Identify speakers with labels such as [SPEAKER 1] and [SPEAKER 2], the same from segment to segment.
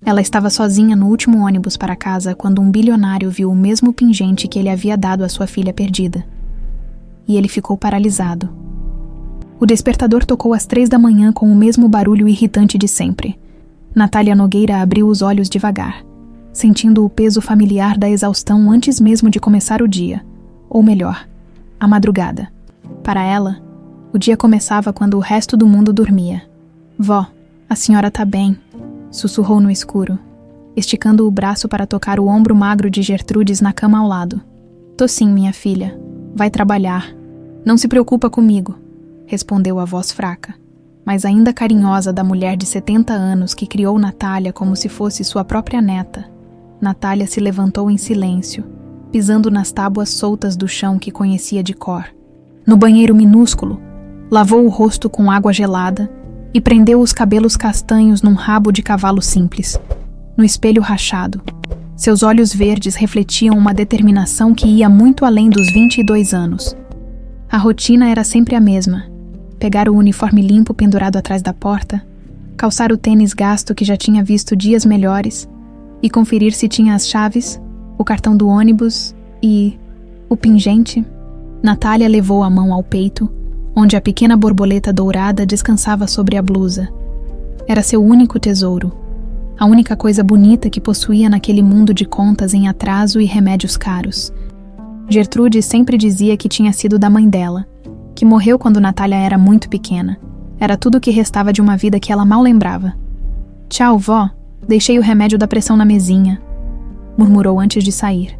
[SPEAKER 1] Ela estava sozinha no último ônibus para casa quando um bilionário viu o mesmo pingente que ele havia dado à sua filha perdida. E ele ficou paralisado. O despertador tocou às 3 da manhã com o mesmo barulho irritante de sempre. Natália Nogueira abriu os olhos devagar, sentindo o peso familiar da exaustão antes mesmo de começar o dia, ou melhor, a madrugada. Para ela, o dia começava quando o resto do mundo dormia. Vó, a senhora tá bem, sussurrou no escuro, esticando o braço para tocar o ombro magro de Gertrudes na cama ao lado. Tô sim, minha filha. Vai trabalhar. Não se preocupa comigo, respondeu a voz fraca, mas ainda carinhosa da mulher de 70 anos que criou Natália como se fosse sua própria neta. Natália se levantou em silêncio, pisando nas tábuas soltas do chão que conhecia de cor. No banheiro minúsculo, lavou o rosto com água gelada e prendeu os cabelos castanhos num rabo de cavalo simples. No espelho rachado, seus olhos verdes refletiam uma determinação que ia muito além dos 22 anos. A rotina era sempre a mesma: pegar o uniforme limpo pendurado atrás da porta, calçar o tênis gasto que já tinha visto dias melhores e conferir se tinha as chaves, o cartão do ônibus e o pingente. Natália levou a mão ao peito, onde a pequena borboleta dourada descansava sobre a blusa. Era seu único tesouro, a única coisa bonita que possuía naquele mundo de contas em atraso e remédios caros. Gertrude sempre dizia que tinha sido da mãe dela, que morreu quando Natália era muito pequena. Era tudo o que restava de uma vida que ela mal lembrava. Tchau, vó, deixei o remédio da pressão na mesinha, murmurou antes de sair.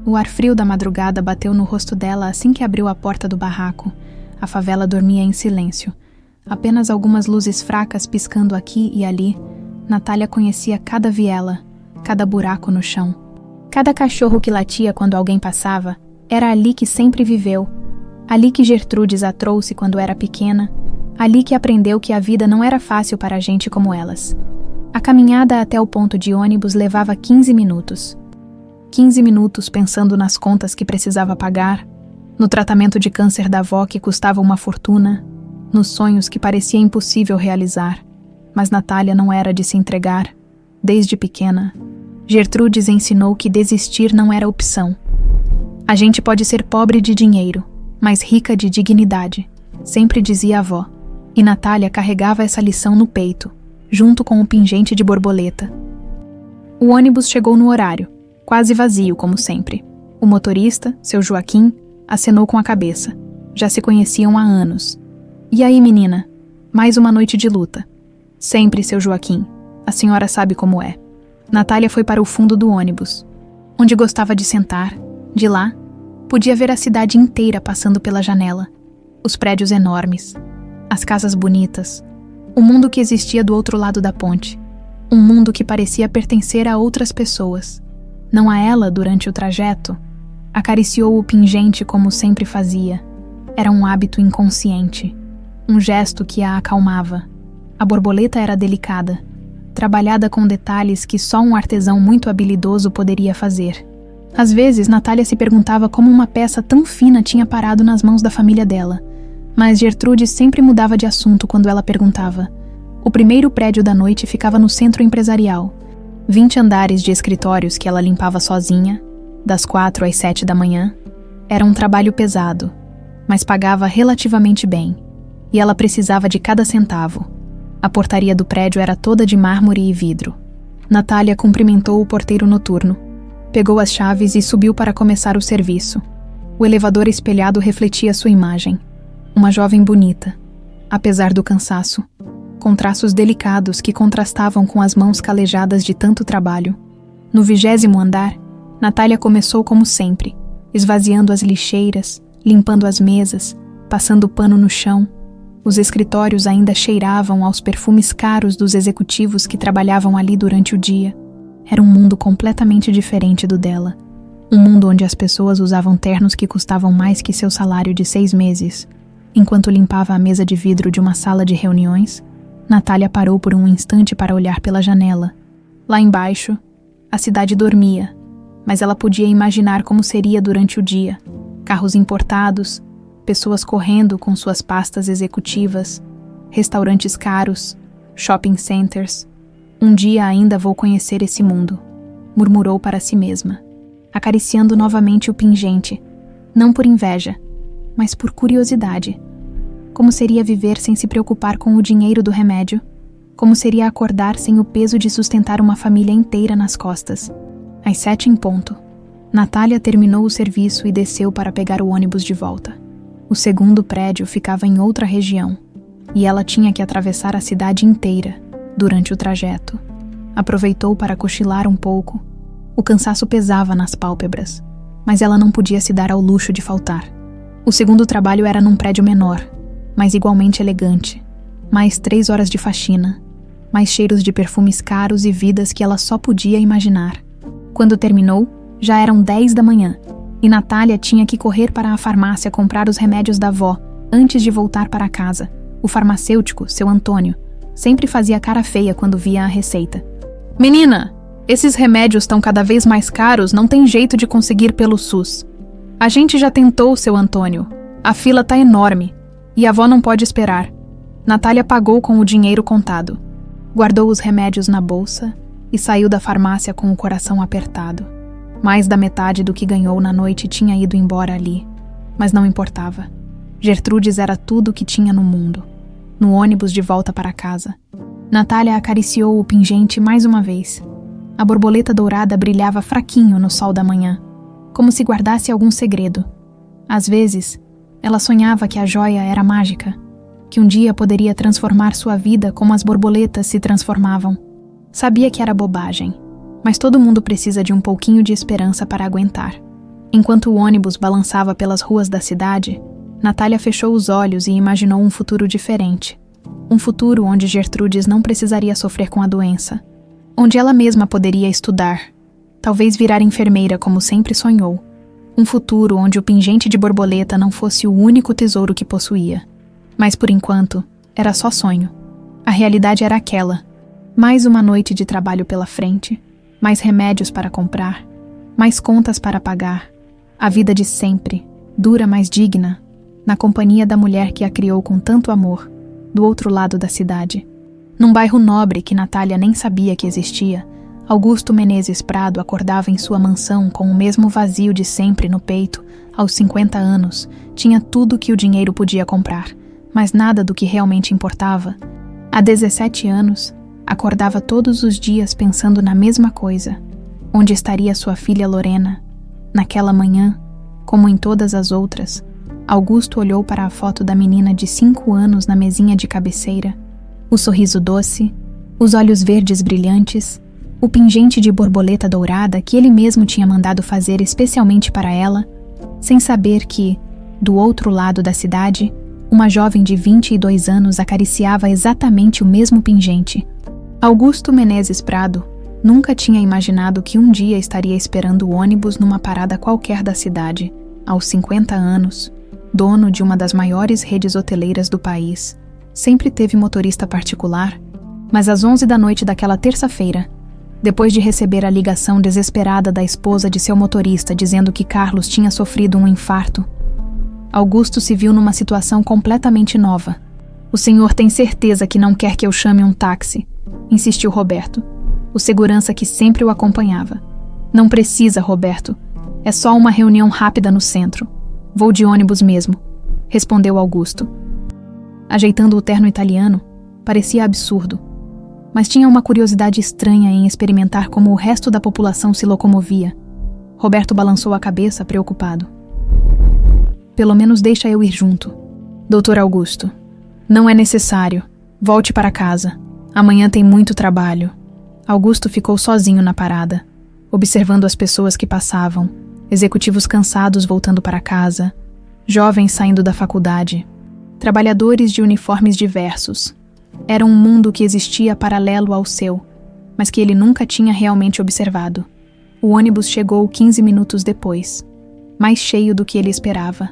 [SPEAKER 1] O ar frio da madrugada bateu no rosto dela assim que abriu a porta do barraco. A favela dormia em silêncio. Apenas algumas luzes fracas piscando aqui e ali. Natália conhecia cada viela, cada buraco no chão. Cada cachorro que latia quando alguém passava. Era ali que sempre viveu. Ali que Gertrudes a trouxe quando era pequena. Ali que aprendeu que a vida não era fácil para gente como elas. A caminhada até o ponto de ônibus levava 15 minutos. 15 minutos pensando nas contas que precisava pagar, no tratamento de câncer da avó que custava uma fortuna, nos sonhos que parecia impossível realizar. Mas Natália não era de se entregar. Desde pequena, Gertrudes ensinou que desistir não era opção. A gente pode ser pobre de dinheiro, mas rica de dignidade, sempre dizia a avó. E Natália carregava essa lição no peito, junto com o pingente de borboleta. O ônibus chegou no horário, quase vazio como sempre. O motorista, seu Joaquim, acenou com a cabeça. Já se conheciam há anos. E aí, menina? Mais uma noite de luta. Sempre, seu Joaquim. A senhora sabe como é. Natália foi para o fundo do ônibus, onde gostava de sentar. De lá, podia ver a cidade inteira passando pela janela. Os prédios enormes, as casas bonitas, o mundo que existia do outro lado da ponte. Um mundo que parecia pertencer a outras pessoas. Não a ela durante o trajeto. Acariciou o pingente como sempre fazia. Era um hábito inconsciente. Um gesto que a acalmava. A borboleta era delicada, trabalhada com detalhes que só um artesão muito habilidoso poderia fazer. Às vezes, Natália se perguntava como uma peça tão fina tinha parado nas mãos da família dela. Mas Gertrude sempre mudava de assunto quando ela perguntava. O primeiro prédio da noite ficava no centro empresarial. 20 andares de escritórios que ela limpava sozinha, das 4 às 7 da manhã. Era um trabalho pesado, mas pagava relativamente bem. E ela precisava de cada centavo. A portaria do prédio era toda de mármore e vidro. Natália cumprimentou o porteiro noturno, pegou as chaves e subiu para começar o serviço. O elevador espelhado refletia sua imagem. Uma jovem bonita, apesar do cansaço, com traços delicados que contrastavam com as mãos calejadas de tanto trabalho. No 20º andar, Natália começou como sempre, esvaziando as lixeiras, limpando as mesas, passando pano no chão. Os escritórios ainda cheiravam aos perfumes caros dos executivos que trabalhavam ali durante o dia. Era um mundo completamente diferente do dela. Um mundo onde as pessoas usavam ternos que custavam mais que seu salário de 6 meses. Enquanto limpava a mesa de vidro de uma sala de reuniões, Natália parou por um instante para olhar pela janela. Lá embaixo, a cidade dormia, mas ela podia imaginar como seria durante o dia. Carros importados, pessoas correndo com suas pastas executivas, restaurantes caros, shopping centers, Um dia ainda vou conhecer esse mundo, murmurou para si mesma, acariciando novamente o pingente, não por inveja, mas por curiosidade. Como seria viver sem se preocupar com o dinheiro do remédio? Como seria acordar sem o peso de sustentar uma família inteira nas costas? Às 7 em ponto, Natália terminou o serviço e desceu para pegar o ônibus de volta. O segundo prédio ficava em outra região, e ela tinha que atravessar a cidade inteira durante o trajeto. Aproveitou para cochilar um pouco. O cansaço pesava nas pálpebras, mas ela não podia se dar ao luxo de faltar. O segundo trabalho era num prédio menor, mas igualmente elegante. Mais 3 horas de faxina, mais cheiros de perfumes caros e vidas que ela só podia imaginar. Quando terminou, já eram 10 da manhã, e Natália tinha que correr para a farmácia comprar os remédios da avó antes de voltar para casa. O farmacêutico, seu Antônio, sempre fazia cara feia quando via a receita. Menina, esses remédios estão cada vez mais caros, não tem jeito de conseguir pelo SUS. A gente já tentou, seu Antônio. A fila tá enorme, e a avó não pode esperar. Natália pagou com o dinheiro contado. Guardou os remédios na bolsa e saiu da farmácia com o coração apertado. Mais da metade do que ganhou na noite tinha ido embora ali, mas não importava. Gertrudes era tudo o que tinha no mundo. No ônibus de volta para casa, Natália acariciou o pingente mais uma vez. A borboleta dourada brilhava fraquinho no sol da manhã, como se guardasse algum segredo. Às vezes, ela sonhava que a joia era mágica, que um dia poderia transformar sua vida como as borboletas se transformavam. Sabia que era bobagem, mas todo mundo precisa de um pouquinho de esperança para aguentar. Enquanto o ônibus balançava pelas ruas da cidade, Natália fechou os olhos e imaginou um futuro diferente. Um futuro onde Gertrudes não precisaria sofrer com a doença. Onde ela mesma poderia estudar. Talvez virar enfermeira como sempre sonhou. Um futuro onde o pingente de borboleta não fosse o único tesouro que possuía. Mas por enquanto, era só sonho. A realidade era aquela. Mais uma noite de trabalho pela frente. Mais remédios para comprar. Mais contas para pagar. A vida de sempre, dura mas digna. Na companhia da mulher que a criou com tanto amor, do outro lado da cidade. Num bairro nobre que Natália nem sabia que existia, Augusto Menezes Prado acordava em sua mansão com o mesmo vazio de sempre no peito. Aos 50 anos, tinha tudo que o dinheiro podia comprar, mas nada do que realmente importava. Há 17 anos, acordava todos os dias pensando na mesma coisa. Onde estaria sua filha Lorena? Naquela manhã, como em todas as outras, Augusto olhou para a foto da menina de 5 anos na mesinha de cabeceira. O sorriso doce, os olhos verdes brilhantes, o pingente de borboleta dourada que ele mesmo tinha mandado fazer especialmente para ela, sem saber que, do outro lado da cidade, uma jovem de 22 anos acariciava exatamente o mesmo pingente. Augusto Menezes Prado nunca tinha imaginado que um dia estaria esperando o ônibus numa parada qualquer da cidade, aos 50 anos, dono de uma das maiores redes hoteleiras do país. Sempre teve motorista particular, mas às 11 da noite daquela terça-feira, depois de receber a ligação desesperada da esposa de seu motorista dizendo que Carlos tinha sofrido um infarto, Augusto se viu numa situação completamente nova. "O senhor tem certeza que não quer que eu chame um táxi?" insistiu Roberto, o segurança que sempre o acompanhava. "Não precisa, Roberto. É só uma reunião rápida no centro. Vou de ônibus mesmo", respondeu Augusto. Ajeitando o terno italiano, parecia absurdo, mas tinha uma curiosidade estranha em experimentar como o resto da população se locomovia. Roberto balançou a cabeça, preocupado. "Pelo menos deixa eu ir junto." "Doutor Augusto, não é necessário. Volte para casa. Amanhã tem muito trabalho." Augusto ficou sozinho na parada, observando as pessoas que passavam, executivos cansados voltando para casa, jovens saindo da faculdade, trabalhadores de uniformes diversos. Era um mundo que existia paralelo ao seu, mas que ele nunca tinha realmente observado. O ônibus chegou 15 minutos depois, mais cheio do que ele esperava.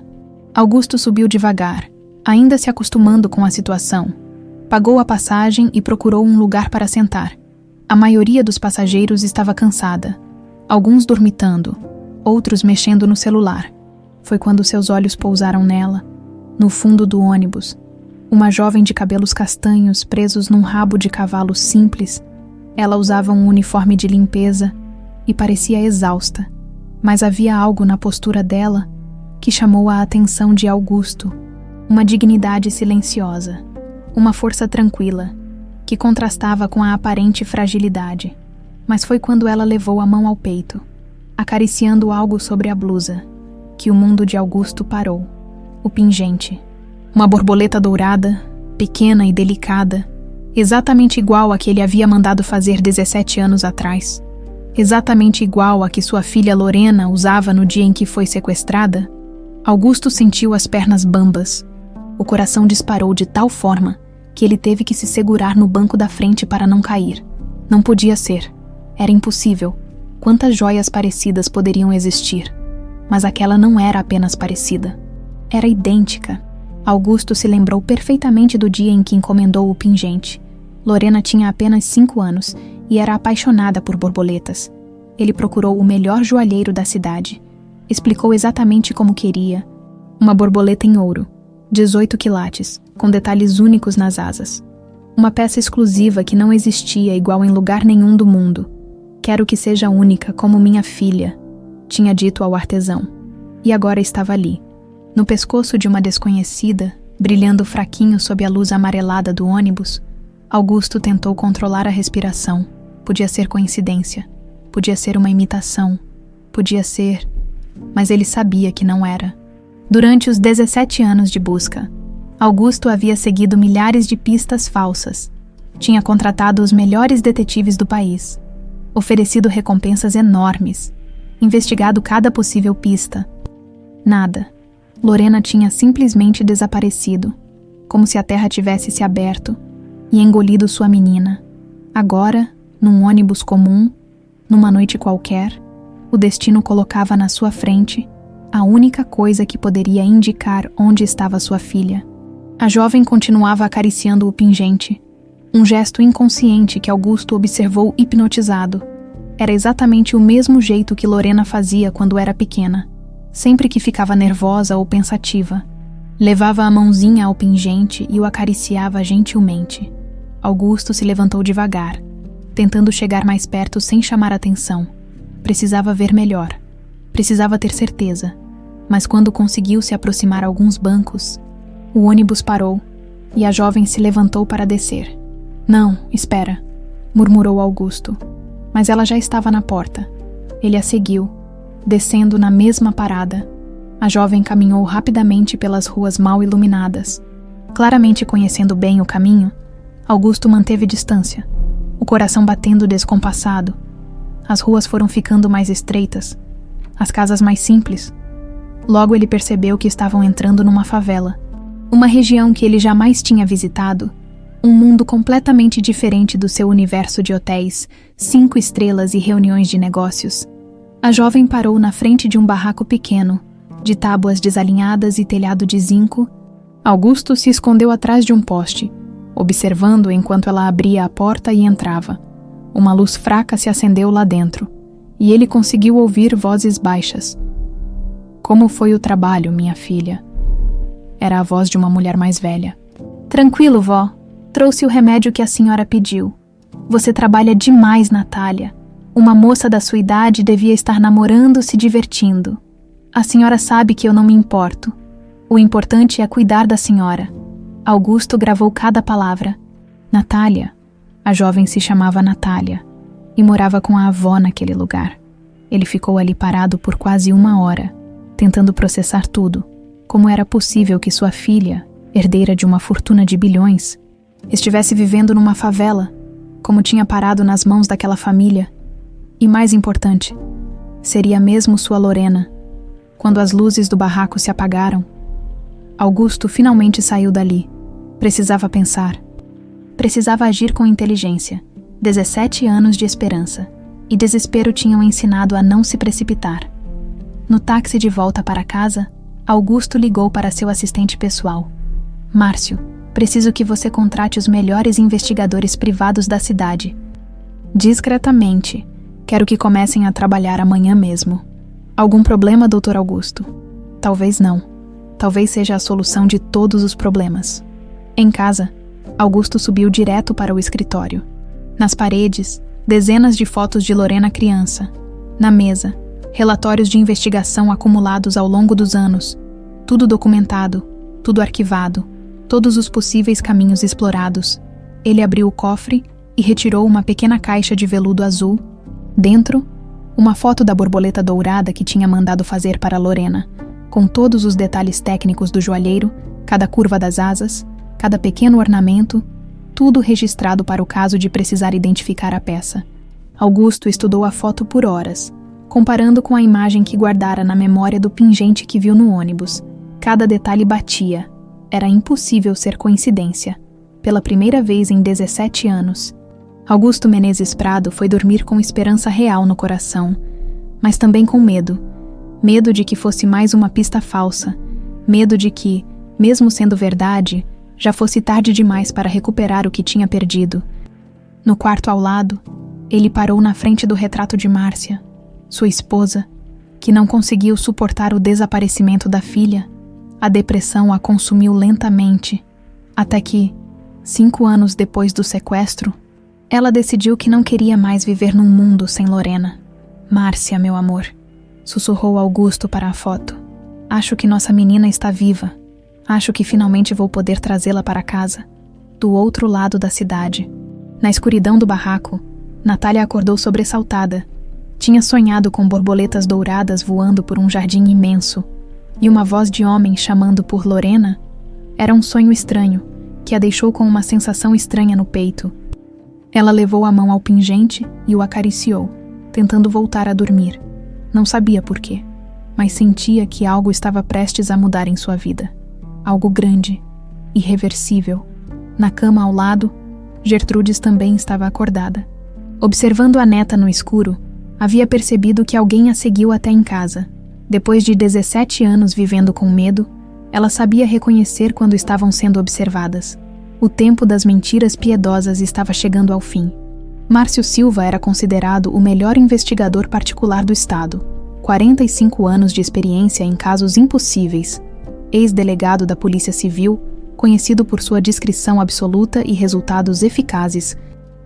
[SPEAKER 1] Augusto subiu devagar, ainda se acostumando com a situação. Pagou a passagem e procurou um lugar para sentar. A maioria dos passageiros estava cansada, alguns dormitando, outros mexendo no celular. Foi quando seus olhos pousaram nela, no fundo do ônibus, uma jovem de cabelos castanhos presos num rabo de cavalo simples, Ela usava um uniforme de limpeza e parecia exausta, mas havia algo na postura dela que chamou a atenção de Augusto, uma dignidade silenciosa, uma força tranquila, que contrastava com a aparente fragilidade. Mas foi quando ela levou a mão ao peito, acariciando algo sobre a blusa, que o mundo de Augusto parou. O pingente. Uma borboleta dourada, pequena e delicada, exatamente igual a que ele havia mandado fazer 17 anos atrás. Exatamente igual a que sua filha Lorena usava no dia em que foi sequestrada. Augusto sentiu as pernas bambas. O coração disparou de tal forma que ele teve que se segurar no banco da frente para não cair. Não podia ser. Era impossível. Quantas joias parecidas poderiam existir? Mas aquela não era apenas parecida. Era idêntica. Augusto se lembrou perfeitamente do dia em que encomendou o pingente. Lorena tinha apenas 5 anos e era apaixonada por borboletas. Ele procurou o melhor joalheiro da cidade. Explicou exatamente como queria. Uma borboleta em ouro, 18 quilates, com detalhes únicos nas asas. Uma peça exclusiva que não existia igual em lugar nenhum do mundo. Quero que seja única como minha filha, tinha dito ao artesão. E agora estava ali, no pescoço de uma desconhecida, brilhando fraquinho sob a luz amarelada do ônibus. Augusto tentou controlar a respiração. Podia ser coincidência, podia ser uma imitação, podia ser... Mas ele sabia que não era. Durante os 17 anos de busca, Augusto havia seguido milhares de pistas falsas. Tinha contratado os melhores detetives do país, oferecido recompensas enormes, investigado cada possível pista. Nada. Lorena tinha simplesmente desaparecido, como se a terra tivesse se aberto e engolido sua menina. Agora, num ônibus comum, numa noite qualquer, o destino colocava na sua frente a única coisa que poderia indicar onde estava sua filha. A jovem continuava acariciando o pingente, um gesto inconsciente que Augusto observou hipnotizado. Era exatamente o mesmo jeito que Lorena fazia quando era pequena, sempre que ficava nervosa ou pensativa. Levava a mãozinha ao pingente e o acariciava gentilmente. Augusto se levantou devagar, tentando chegar mais perto sem chamar atenção. Precisava ver melhor. Precisava ter certeza. Mas quando conseguiu se aproximar alguns bancos, o ônibus parou e a jovem se levantou para descer. Não, espera, murmurou Augusto. Mas ela já estava na porta. Ele a seguiu, descendo na mesma parada. A jovem caminhou rapidamente pelas ruas mal iluminadas. Claramente conhecendo bem o caminho, Augusto manteve distância, o coração batendo descompassado. As ruas foram ficando mais estreitas, as casas mais simples. Logo ele percebeu que estavam entrando numa favela, uma região que ele jamais tinha visitado, um mundo completamente diferente do seu universo de hotéis, 5 estrelas e reuniões de negócios. A jovem parou na frente de um barraco pequeno, de tábuas desalinhadas e telhado de zinco. Augusto se escondeu atrás de um poste, observando enquanto ela abria a porta e entrava. Uma luz fraca se acendeu lá dentro, e ele conseguiu ouvir vozes baixas. Como foi o trabalho, minha filha? Era a voz de uma mulher mais velha. Tranquilo, vó. Trouxe o remédio que a senhora pediu. Você trabalha demais, Natália. Uma moça da sua idade devia estar namorando, se divertindo. A senhora sabe que eu não me importo. O importante é cuidar da senhora. Augusto gravou cada palavra. Natália. A jovem se chamava Natália e morava com a avó naquele lugar. Ele ficou ali parado por quase 1 hora, tentando processar tudo. Como era possível que sua filha, herdeira de uma fortuna de bilhões, estivesse vivendo numa favela, como tinha parado nas mãos daquela família? E mais importante, seria mesmo sua Lorena. Quando as luzes do barraco se apagaram, Augusto finalmente saiu dali. Precisava pensar. Precisava agir com inteligência. 17 anos de esperança e desespero tinham ensinado a não se precipitar. No táxi de volta para casa, Augusto ligou para seu assistente pessoal. Márcio, preciso que você contrate os melhores investigadores privados da cidade. Discretamente, quero que comecem a trabalhar amanhã mesmo. Algum problema, Dr. Augusto? Talvez não. Talvez seja a solução de todos os problemas. Em casa, Augusto subiu direto para o escritório. Nas paredes, dezenas de fotos de Lorena criança. Na mesa, relatórios de investigação acumulados ao longo dos anos. Tudo documentado, tudo arquivado, todos os possíveis caminhos explorados. Ele abriu o cofre e retirou uma pequena caixa de veludo azul. Dentro, uma foto da borboleta dourada que tinha mandado fazer para Lorena, com todos os detalhes técnicos do joalheiro, cada curva das asas, cada pequeno ornamento, tudo registrado para o caso de precisar identificar a peça. Augusto estudou a foto por horas, comparando com a imagem que guardara na memória do pingente que viu no ônibus. Cada detalhe batia. Era impossível ser coincidência. Pela primeira vez em 17 anos, Augusto Menezes Prado foi dormir com esperança real no coração, mas também com medo. Medo de que fosse mais uma pista falsa. Medo de que, mesmo sendo verdade, já fosse tarde demais para recuperar o que tinha perdido. No quarto ao lado, ele parou na frente do retrato de Márcia, sua esposa, que não conseguiu suportar o desaparecimento da filha. A depressão a consumiu lentamente, até que, 5 anos depois do sequestro, ela decidiu que não queria mais viver num mundo sem Lorena. Márcia, meu amor, sussurrou Augusto para a foto. Acho que nossa menina está viva. Acho que finalmente vou poder trazê-la para casa, do outro lado da cidade. Na escuridão do barraco, Natália acordou sobressaltada. Tinha sonhado com borboletas douradas voando por um jardim imenso, e uma voz de homem chamando por Lorena. Era um sonho estranho, que a deixou com uma sensação estranha no peito. Ela levou a mão ao pingente e o acariciou, tentando voltar a dormir. Não sabia por quê, mas sentia que algo estava prestes a mudar em sua vida. Algo grande, irreversível. Na cama ao lado, Gertrudes também estava acordada. Observando a neta no escuro, havia percebido que alguém a seguiu até em casa. Depois de 17 anos vivendo com medo, ela sabia reconhecer quando estavam sendo observadas. O tempo das mentiras piedosas estava chegando ao fim. Márcio Silva era considerado o melhor investigador particular do estado. 45 anos de experiência em casos impossíveis. Ex-delegado da Polícia Civil, conhecido por sua discrição absoluta e resultados eficazes.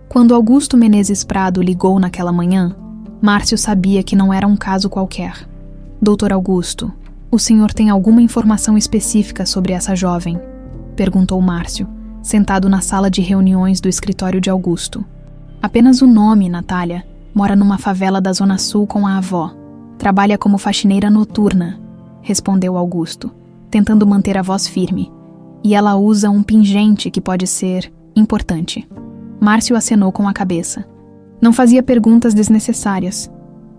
[SPEAKER 1] Quando Augusto Menezes Prado ligou naquela manhã, Márcio sabia que não era um caso qualquer. Doutor Augusto, o senhor tem alguma informação específica sobre essa jovem? Perguntou Márcio, sentado na sala de reuniões do escritório de Augusto. Apenas o nome, Natália. Mora numa favela da Zona Sul com a avó. Trabalha como faxineira noturna, respondeu Augusto, tentando manter a voz firme. E ela usa um pingente que pode ser importante. Márcio acenou com a cabeça. Não fazia perguntas desnecessárias.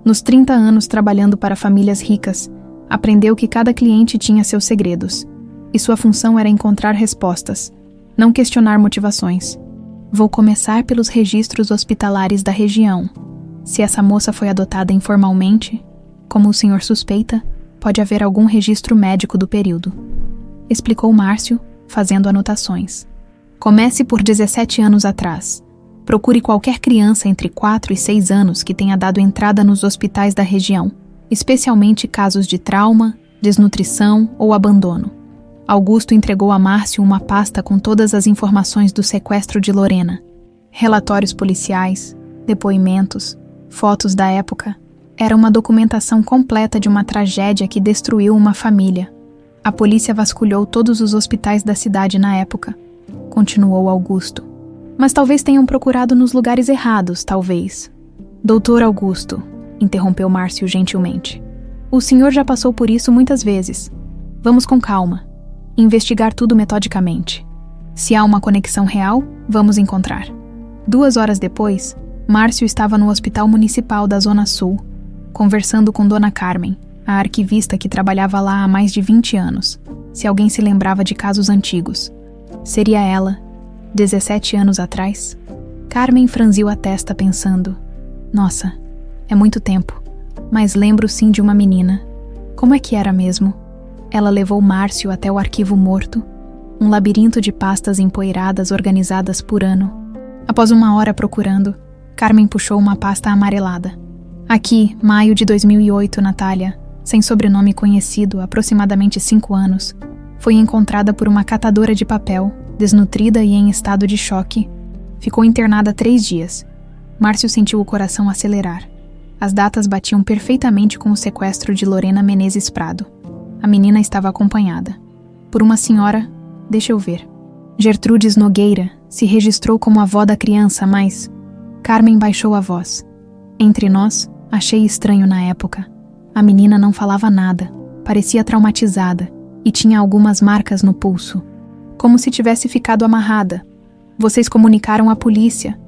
[SPEAKER 1] Nos 30 anos trabalhando para famílias ricas, aprendeu que cada cliente tinha seus segredos, e sua função era encontrar respostas, não questionar motivações. Vou começar pelos registros hospitalares da região. Se essa moça foi adotada informalmente, como o senhor suspeita, pode haver algum registro médico do período, explicou Márcio, fazendo anotações. Comece por 17 anos atrás. Procure qualquer criança entre 4 e 6 anos que tenha dado entrada nos hospitais da região, especialmente casos de trauma, desnutrição ou abandono. Augusto entregou a Márcio uma pasta com todas as informações do sequestro de Lorena. Relatórios policiais, depoimentos, fotos da época. Era uma documentação completa de uma tragédia que destruiu uma família. A polícia vasculhou todos os hospitais da cidade na época, continuou Augusto. Mas talvez tenham procurado nos lugares errados, talvez. Doutor Augusto, interrompeu Márcio gentilmente. O senhor já passou por isso muitas vezes. Vamos com calma. Investigar tudo metodicamente. Se há uma conexão real, vamos encontrar. 2 horas depois, Márcio estava no Hospital Municipal da Zona Sul, conversando com Dona Carmen, a arquivista que trabalhava lá há mais de 20 anos, se alguém se lembrava de casos antigos. Seria ela, 17 anos atrás? Carmen franziu a testa pensando, nossa, é muito tempo, mas lembro sim de uma menina. Como é que era mesmo? Ela levou Márcio até o arquivo morto, um labirinto de pastas empoeiradas organizadas por ano. Após 1 hora procurando, Carmen puxou uma pasta amarelada. Aqui, maio de 2008, Natália, sem sobrenome conhecido, aproximadamente 5 anos, foi encontrada por uma catadora de papel, desnutrida e em estado de choque. Ficou internada 3 dias. Márcio sentiu o coração acelerar. As datas batiam perfeitamente com o sequestro de Lorena Menezes Prado. A menina estava acompanhada por uma senhora, deixa eu ver. Gertrudes Nogueira se registrou como avó da criança, mas Carmen baixou a voz. Entre nós, achei estranho na época. A menina não falava nada, parecia traumatizada e tinha algumas marcas no pulso, como se tivesse ficado amarrada. Vocês comunicaram à polícia?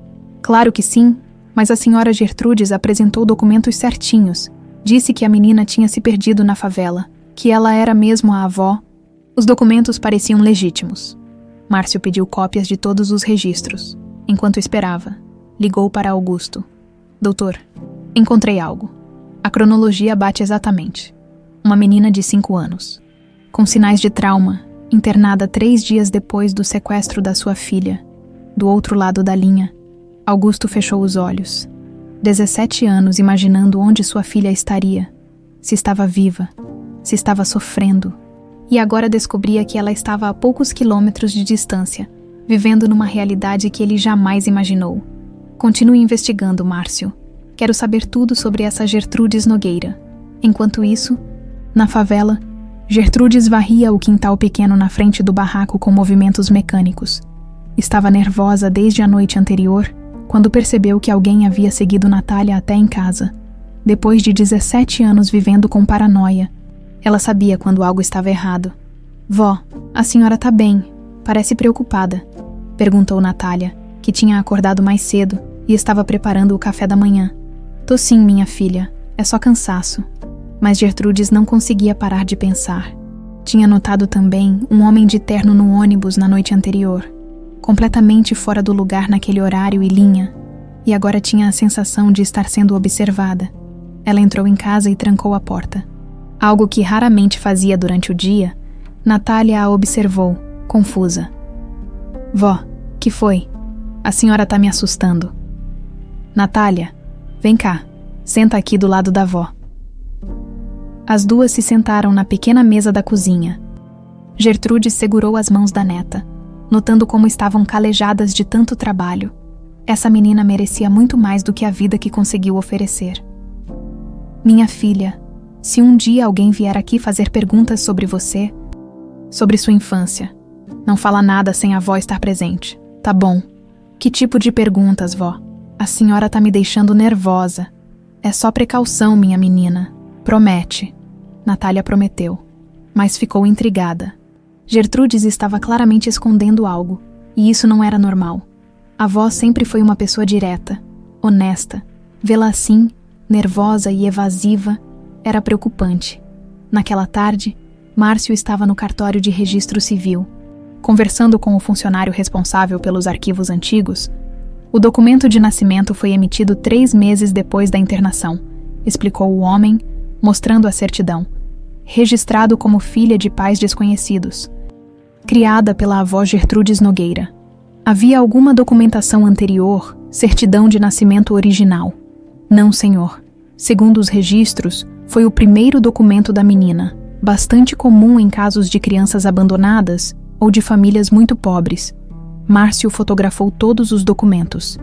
[SPEAKER 1] Claro que sim, mas a senhora Gertrudes apresentou documentos certinhos. Disse que a menina tinha se perdido na favela, que ela era mesmo a avó. Os documentos pareciam legítimos. Márcio pediu cópias de todos os registros. Enquanto esperava, ligou para Augusto. Doutor, encontrei algo. A cronologia bate exatamente. Uma menina de 5 anos, com sinais de trauma, internada 3 dias depois do sequestro da sua filha. Do outro lado da linha, Augusto fechou os olhos. 17 anos imaginando onde sua filha estaria, se estava viva, se estava sofrendo. E agora descobria que ela estava a poucos quilômetros de distância, vivendo numa realidade que ele jamais imaginou. Continue investigando, Márcio. Quero saber tudo sobre essa Gertrudes Nogueira. Enquanto isso, na favela, Gertrudes varria o quintal pequeno na frente do barraco com movimentos mecânicos. Estava nervosa desde a noite anterior, quando percebeu que alguém havia seguido Natália até em casa. Depois de 17 anos vivendo com paranoia, ela sabia quando algo estava errado. Vó, a senhora tá bem. Parece preocupada, perguntou Natália, que tinha acordado mais cedo e estava preparando o café da manhã. Tô sim, minha filha. É só cansaço. Mas Gertrudes não conseguia parar de pensar. Tinha notado também um homem de terno no ônibus na noite anterior, completamente fora do lugar naquele horário e linha, e agora tinha a sensação de estar sendo observada. Ela entrou em casa e trancou a porta. Algo que raramente fazia durante o dia, Natália a observou, confusa. Vó, que foi? A senhora tá me assustando. Natália, vem cá, senta aqui do lado da vó. As duas se sentaram na pequena mesa da cozinha. Gertrude segurou as mãos da neta, notando como estavam calejadas de tanto trabalho. Essa menina merecia muito mais do que a vida que conseguiu oferecer. Minha filha, se um dia alguém vier aqui fazer perguntas sobre você, sobre sua infância, não fala nada sem a vó estar presente, tá bom? Que tipo de perguntas, vó? A senhora tá me deixando nervosa. É só precaução, minha menina. Promete. Natália prometeu, mas ficou intrigada. Gertrudes estava claramente escondendo algo, e isso não era normal. A avó sempre foi uma pessoa direta, honesta. Vê-la assim, nervosa e evasiva, era preocupante. Naquela tarde, Márcio estava no cartório de registro civil. Conversando com o funcionário responsável pelos arquivos antigos, o documento de nascimento foi emitido 3 meses depois da internação, explicou o homem, mostrando a certidão. Registrado como filha de pais desconhecidos. Criada pela avó Gertrudes Nogueira. Havia alguma documentação anterior, certidão de nascimento original? Não, senhor. Segundo os registros, foi o primeiro documento da menina, bastante comum em casos de crianças abandonadas ou de famílias muito pobres. Márcio fotografou todos os documentos.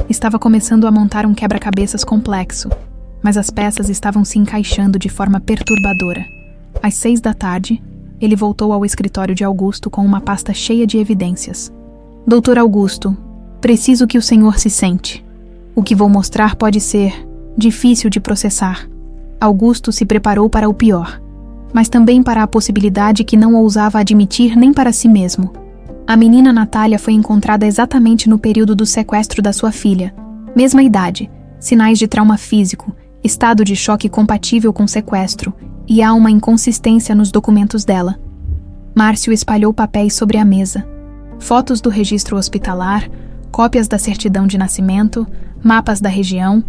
[SPEAKER 1] Estava começando a montar um quebra-cabeças complexo, mas as peças estavam se encaixando de forma perturbadora. Às 6 da tarde, ele voltou ao escritório de Augusto com uma pasta cheia de evidências. Doutor Augusto, preciso que o senhor se sente. O que vou mostrar pode ser difícil de processar. Augusto se preparou para o pior, mas também para a possibilidade que não ousava admitir nem para si mesmo. A menina Natália foi encontrada exatamente no período do sequestro da sua filha. Mesma idade, sinais de trauma físico, estado de choque compatível com sequestro, e há uma inconsistência nos documentos dela. Márcio espalhou papéis sobre a mesa. Fotos do registro hospitalar, cópias da certidão de nascimento, mapas da região.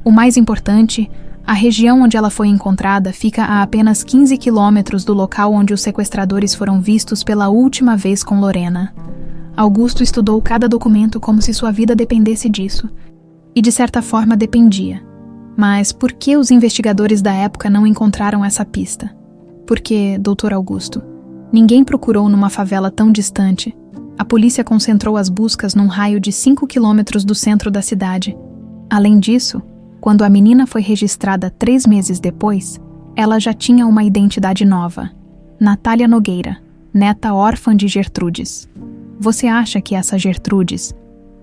[SPEAKER 1] O mais importante, a região onde ela foi encontrada fica a apenas 15 quilômetros do local onde os sequestradores foram vistos pela última vez com Lorena. Augusto estudou cada documento como se sua vida dependesse disso. E de certa forma dependia. Mas por que os investigadores da época não encontraram essa pista? Porque, Dr. Augusto, ninguém procurou numa favela tão distante. A polícia concentrou as buscas num raio de 5 quilômetros do centro da cidade. Além disso, quando a menina foi registrada 3 meses depois, ela já tinha uma identidade nova: Natália Nogueira, neta órfã de Gertrudes. Você acha que essa Gertrudes,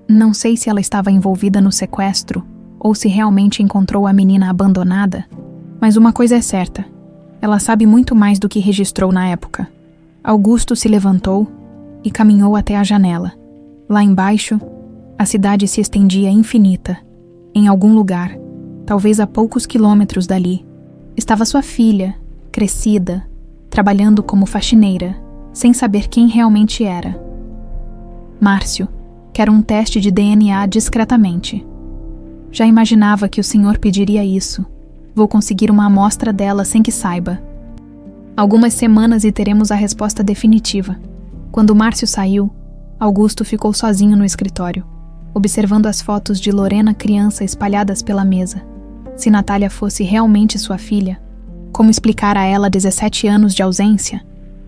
[SPEAKER 1] não sei se ela estava envolvida no sequestro ou se realmente encontrou a menina abandonada, mas uma coisa é certa: ela sabe muito mais do que registrou na época. Augusto se levantou e caminhou até a janela. Lá embaixo, a cidade se estendia infinita. Em algum lugar, talvez a poucos quilômetros dali, estava sua filha, crescida, trabalhando como faxineira, sem saber quem realmente era. Márcio quer um teste de DNA discretamente. Já imaginava que o senhor pediria isso. Vou conseguir uma amostra dela sem que saiba. Algumas semanas e teremos a resposta definitiva. Quando Márcio saiu, Augusto ficou sozinho no escritório, observando as fotos de Lorena criança espalhadas pela mesa. Se Natália fosse realmente sua filha, como explicar a ela 17 anos de ausência?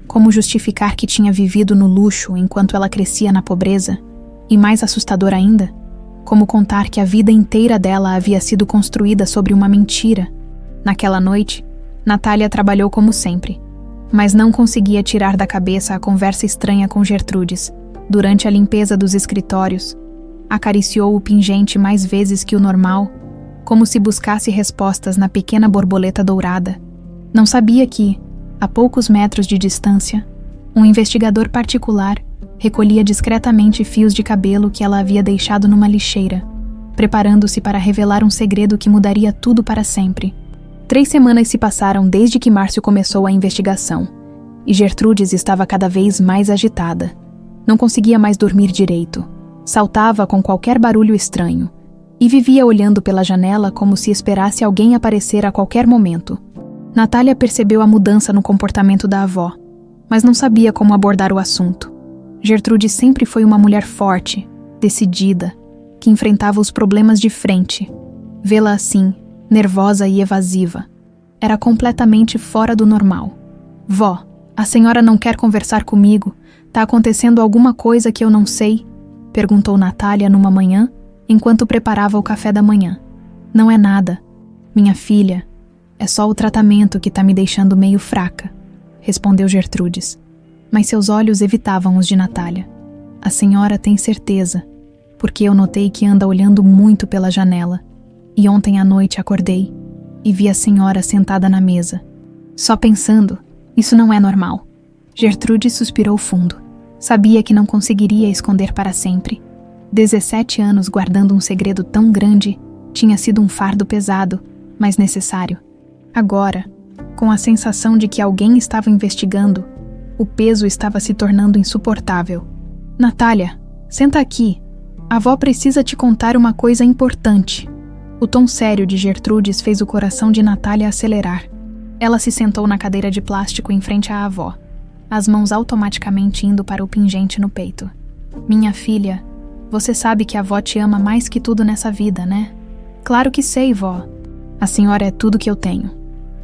[SPEAKER 1] Como justificar que tinha vivido no luxo enquanto ela crescia na pobreza? E mais assustador ainda, como contar que a vida inteira dela havia sido construída sobre uma mentira? Naquela noite, Natália trabalhou como sempre, mas não conseguia tirar da cabeça a conversa estranha com Gertrudes. Durante a limpeza dos escritórios, acariciou o pingente mais vezes que o normal, como se buscasse respostas na pequena borboleta dourada. Não sabia que, a poucos metros de distância, um investigador particular recolhia discretamente fios de cabelo que ela havia deixado numa lixeira, preparando-se para revelar um segredo que mudaria tudo para sempre. 3 semanas se passaram desde que Márcio começou a investigação, e Gertrudes estava cada vez mais agitada. Não conseguia mais dormir direito, saltava com qualquer barulho estranho, e vivia olhando pela janela como se esperasse alguém aparecer a qualquer momento. Natália percebeu a mudança no comportamento da avó, mas não sabia como abordar o assunto. Gertrudes sempre foi uma mulher forte, decidida, que enfrentava os problemas de frente. Vê-la assim, nervosa e evasiva, era completamente fora do normal. Vó, a senhora não quer conversar comigo? Tá acontecendo alguma coisa que eu não sei? Perguntou Natália numa manhã, enquanto preparava o café da manhã. Não é nada, minha filha. É só o tratamento que tá me deixando meio fraca, respondeu Gertrudes. Mas seus olhos evitavam os de Natália. A senhora tem certeza, porque eu notei que anda olhando muito pela janela. E ontem à noite acordei e vi a senhora sentada na mesa. Só pensando, isso não é normal. Gertrude suspirou fundo. Sabia que não conseguiria esconder para sempre. 17 anos guardando um segredo tão grande tinha sido um fardo pesado, mas necessário. Agora, com a sensação de que alguém estava investigando, o peso estava se tornando insuportável. Natália, senta aqui. A avó precisa te contar uma coisa importante. O tom sério de Gertrudes fez o coração de Natália acelerar. Ela se sentou na cadeira de plástico em frente à avó, as mãos automaticamente indo para o pingente no peito. Minha filha, você sabe que a avó te ama mais que tudo nessa vida, né? Claro que sei, vó. A senhora é tudo que eu tenho.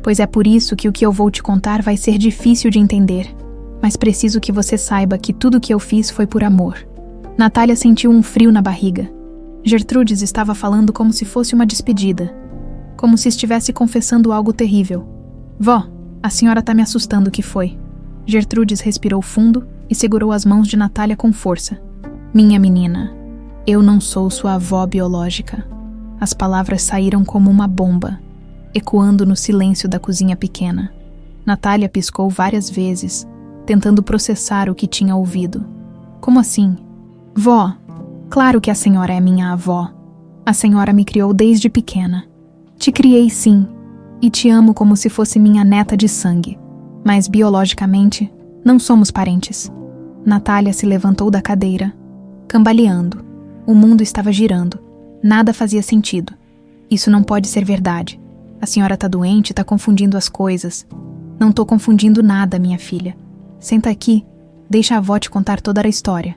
[SPEAKER 1] Pois é por isso que o que eu vou te contar vai ser difícil de entender. Mas preciso que você saiba que tudo que eu fiz foi por amor. Natália sentiu um frio na barriga. Gertrudes estava falando como se fosse uma despedida, como se estivesse confessando algo terrível. Vó, a senhora tá me assustando, o que foi? Gertrudes respirou fundo e segurou as mãos de Natália com força. Minha menina, eu não sou sua avó biológica. As palavras saíram como uma bomba, ecoando no silêncio da cozinha pequena. Natália piscou várias vezes, tentando processar o que tinha ouvido. Como assim? Vó, claro que a senhora é minha avó. A senhora me criou desde pequena. Te criei sim, e te amo como se fosse minha neta de sangue. Mas biologicamente, não somos parentes. Natália se levantou da cadeira, cambaleando. O mundo estava girando. Nada fazia sentido. Isso não pode ser verdade. A senhora tá doente, tá confundindo as coisas. Não tô confundindo nada, minha filha. Senta aqui, deixa a avó te contar toda a história.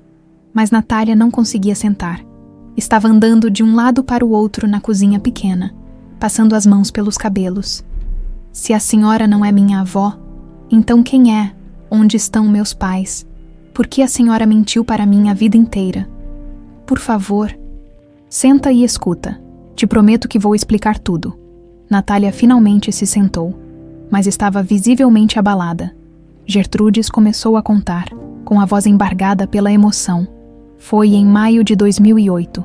[SPEAKER 1] Mas Natália não conseguia sentar. Estava andando de um lado para o outro na cozinha pequena, passando as mãos pelos cabelos. Se a senhora não é minha avó, então quem é? Onde estão meus pais? Por que a senhora mentiu para mim a vida inteira? Por favor, senta e escuta. Te prometo que vou explicar tudo. Natália finalmente se sentou, mas estava visivelmente abalada. Gertrudes começou a contar, com a voz embargada pela emoção. Foi em maio de 2008.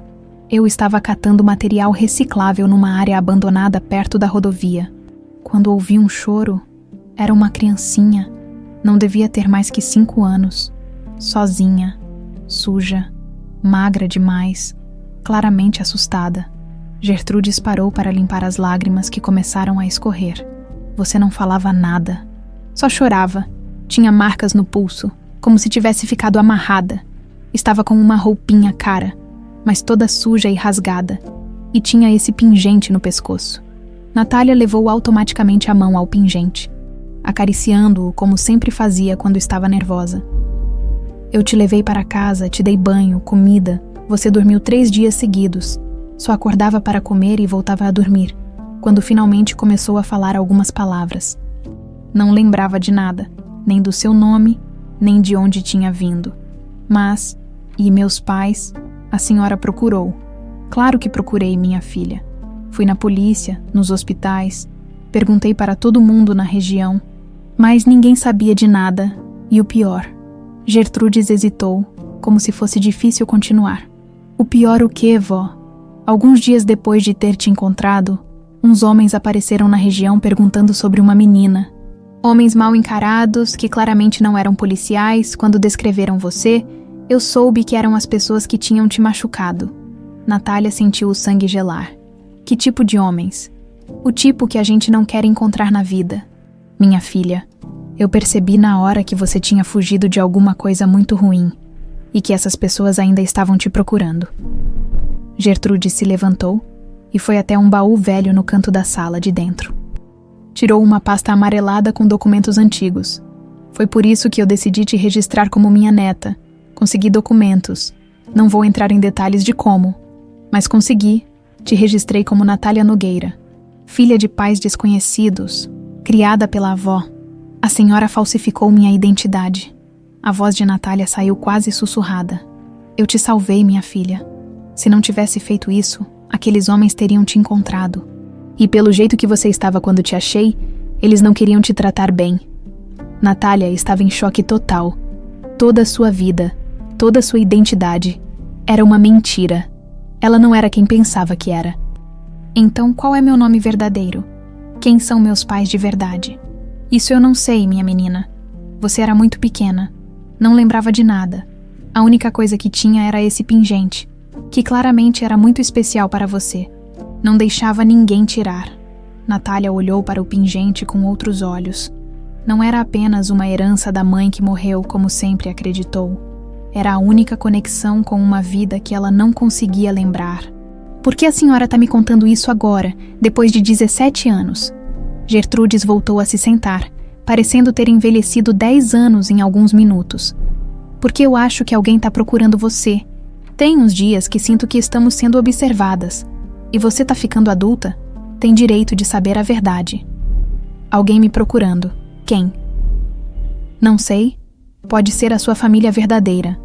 [SPEAKER 1] Eu estava catando material reciclável numa área abandonada perto da rodovia. Quando ouvi um choro, era uma criancinha. Não devia ter mais que 5 anos. Sozinha, suja, magra demais, claramente assustada. Gertrudes parou para limpar as lágrimas que começaram a escorrer. Você não falava nada. Só chorava. Tinha marcas no pulso, como se tivesse ficado amarrada. Estava com uma roupinha cara, mas toda suja e rasgada, e tinha esse pingente no pescoço. Natália levou automaticamente a mão ao pingente, acariciando-o como sempre fazia quando estava nervosa. Eu te levei para casa, te dei banho, comida. Você dormiu 3 dias seguidos. Só acordava para comer e voltava a dormir, quando finalmente começou a falar algumas palavras. Não lembrava de nada, nem do seu nome, nem de onde tinha vindo. Mas, e meus pais, a senhora procurou. Claro que procurei, minha filha. Fui na polícia, nos hospitais, perguntei para todo mundo na região, mas ninguém sabia de nada, e o pior. Gertrudes hesitou, como se fosse difícil continuar. O pior o quê, vó? Alguns dias depois de ter te encontrado, uns homens apareceram na região perguntando sobre uma menina. Homens mal encarados, que claramente não eram policiais, quando descreveram você, eu soube que eram as pessoas que tinham te machucado. Natália sentiu o sangue gelar. Que tipo de homens? O tipo que a gente não quer encontrar na vida. Minha filha, eu percebi na hora que você tinha fugido de alguma coisa muito ruim e que essas pessoas ainda estavam te procurando. Gertrude se levantou e foi até um baú velho no canto da sala de dentro. Tirou uma pasta amarelada com documentos antigos. Foi por isso que eu decidi te registrar como minha neta. Consegui documentos. Não vou entrar em detalhes de como, mas consegui. Te registrei como Natália Nogueira, filha de pais desconhecidos, criada pela avó. A senhora falsificou minha identidade. A voz de Natália saiu quase sussurrada. Eu te salvei, minha filha. Se não tivesse feito isso, aqueles homens teriam te encontrado. E pelo jeito que você estava quando te achei, eles não queriam te tratar bem. Natália estava em choque total. Toda a sua vida, toda a sua identidade, era uma mentira. Ela não era quem pensava que era. Então, qual é meu nome verdadeiro? Quem são meus pais de verdade? Isso eu não sei, minha menina. Você era muito pequena. Não lembrava de nada. A única coisa que tinha era esse pingente, que claramente era muito especial para você. Não deixava ninguém tirar. Natália olhou para o pingente com outros olhos. Não era apenas uma herança da mãe que morreu, como sempre acreditou. Era a única conexão com uma vida que ela não conseguia lembrar. Por que a senhora está me contando isso agora, depois de 17 anos? Gertrudes voltou a se sentar, parecendo ter envelhecido 10 anos em alguns minutos. Porque eu acho que alguém está procurando você. Tem uns dias que sinto que estamos sendo observadas. E você está ficando adulta? Tem direito de saber a verdade. Alguém me procurando. Quem? Não sei. Pode ser a sua família verdadeira.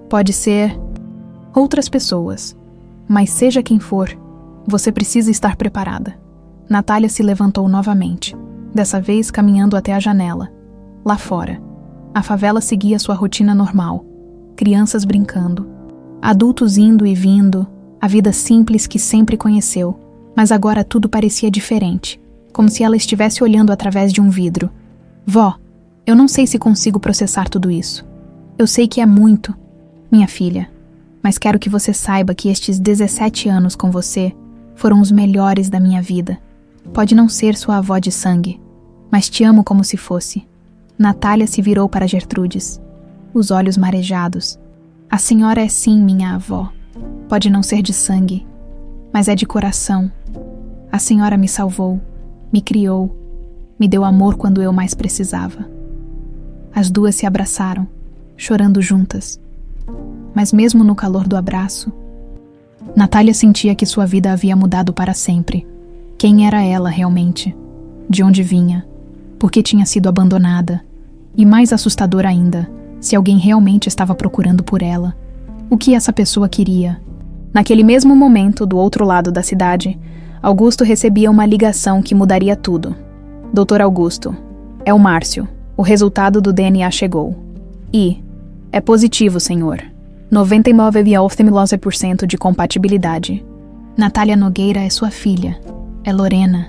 [SPEAKER 1] Pode ser outras pessoas. Mas seja quem for, você precisa estar preparada. Natália se levantou novamente, dessa vez caminhando até a janela. Lá fora, a favela seguia sua rotina normal. Crianças brincando, adultos indo e vindo, a vida simples que sempre conheceu. Mas agora tudo parecia diferente, como se ela estivesse olhando através de um vidro. Vó, eu não sei se consigo processar tudo isso. Eu sei que é muito, minha filha, mas quero que você saiba que estes 17 anos com você foram os melhores da minha vida. Pode não ser sua avó de sangue, mas te amo como se fosse. Natália se virou para Gertrudes, os olhos marejados. A senhora é sim minha avó. Pode não ser de sangue, mas é de coração. A senhora me salvou, me criou, me deu amor quando eu mais precisava. As duas se abraçaram, chorando juntas. Mas mesmo no calor do abraço, Natália sentia que sua vida havia mudado para sempre. Quem era ela realmente? De onde vinha? Por que tinha sido abandonada? E mais assustador ainda, Se alguém realmente estava procurando por ela. O que essa pessoa queria? Naquele mesmo momento, do outro lado da cidade, Augusto recebia uma ligação que mudaria tudo. Dr. Augusto, é o Márcio. O resultado do DNA chegou. E é positivo, senhor. 99,9% de compatibilidade. Natália Nogueira é sua filha. É Lorena.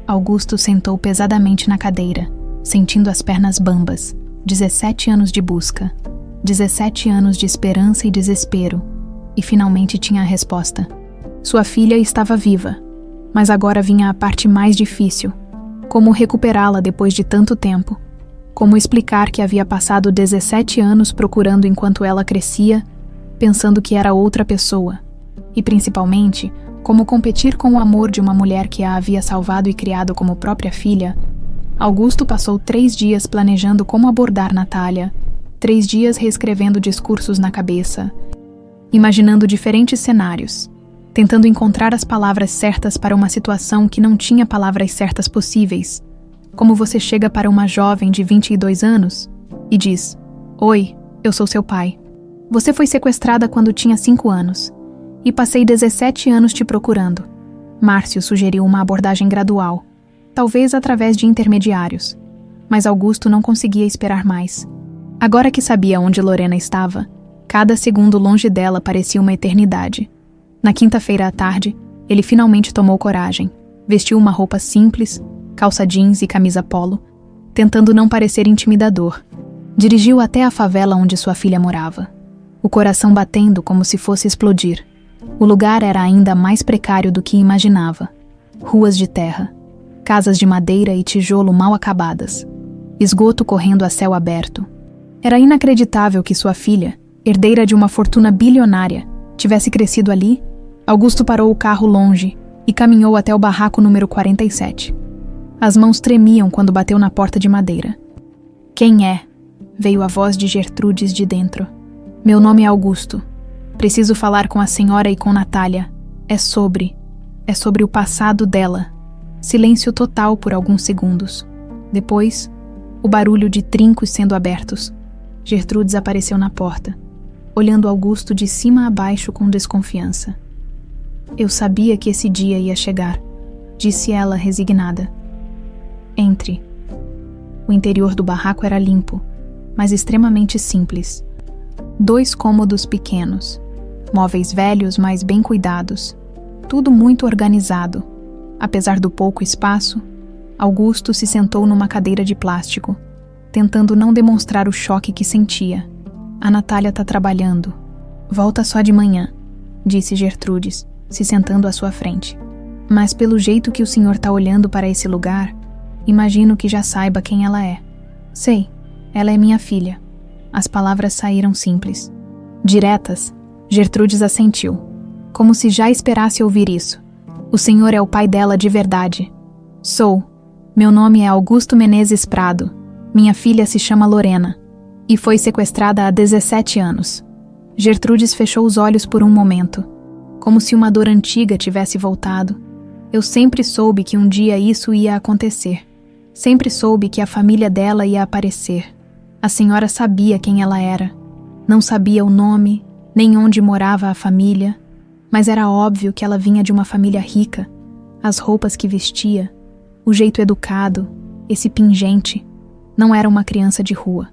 [SPEAKER 1] Augusto sentou pesadamente na cadeira, sentindo as pernas bambas. 17 anos de busca. 17 anos de esperança e desespero. E finalmente tinha a resposta. Sua filha estava viva. Mas agora vinha a parte mais difícil. Como recuperá-la depois de tanto tempo? Como explicar que havia passado 17 anos procurando enquanto ela crescia, pensando que era outra pessoa? E principalmente, como competir com o amor de uma mulher que a havia salvado e criado como própria filha? Augusto passou 3 dias planejando como abordar Natália, 3 dias reescrevendo discursos na cabeça, imaginando diferentes cenários, tentando encontrar as palavras certas para uma situação que não tinha palavras certas possíveis. Como você chega para uma jovem de 22 anos e diz: "Oi, eu sou seu pai. Você foi sequestrada quando tinha 5 anos e passei 17 anos te procurando." Márcio sugeriu uma abordagem gradual, talvez através de intermediários, mas Augusto não conseguia esperar mais. Agora que sabia onde Lorena estava, cada segundo longe dela parecia uma eternidade. Na quinta-feira à tarde, ele finalmente tomou coragem, vestiu uma roupa simples, calça jeans e camisa polo, tentando não parecer intimidador. Dirigiu até a favela onde sua filha morava, o coração batendo como se fosse explodir. O lugar era ainda mais precário do que imaginava. Ruas de terra, casas de madeira e tijolo mal acabadas, esgoto correndo a céu aberto. Era inacreditável que sua filha, herdeira de uma fortuna bilionária, tivesse crescido ali. Augusto parou o carro longe e caminhou até o barraco número 47. As mãos tremiam quando bateu na porta de madeira. "Quem é?" veio a voz de Gertrudes de dentro. "Meu nome é Augusto. Preciso falar com a senhora e com Natália. É sobre o passado dela." Silêncio total por alguns segundos. Depois, o barulho de trincos sendo abertos. Gertrudes apareceu na porta, olhando Augusto de cima a baixo com desconfiança. "Eu sabia que esse dia ia chegar", disse ela resignada. "Entre." O interior do barraco era limpo, mas extremamente simples. 2 cômodos pequenos, móveis velhos, mas bem cuidados, tudo muito organizado. Apesar do pouco espaço, Augusto se sentou numa cadeira de plástico, tentando não demonstrar o choque que sentia. "A Natália está trabalhando. Volta só de manhã", disse Gertrudes, se sentando à sua frente. "Mas pelo jeito que o senhor está olhando para esse lugar, imagino que já saiba quem ela é." "Sei, ela é minha filha." As palavras saíram simples. Diretas, Gertrudes assentiu, como se já esperasse ouvir isso. "O senhor é o pai dela de verdade." "Sou. Meu nome é Augusto Menezes Prado. Minha filha se chama Lorena e foi sequestrada há 17 anos." Gertrudes fechou os olhos por um momento, como se uma dor antiga tivesse voltado. "Eu sempre soube que um dia isso ia acontecer. Sempre soube que a família dela ia aparecer. A senhora sabia quem ela era. Não sabia o nome, nem onde morava a família, mas era óbvio que ela vinha de uma família rica. As roupas que vestia, o jeito educado, esse pingente. Não era uma criança de rua."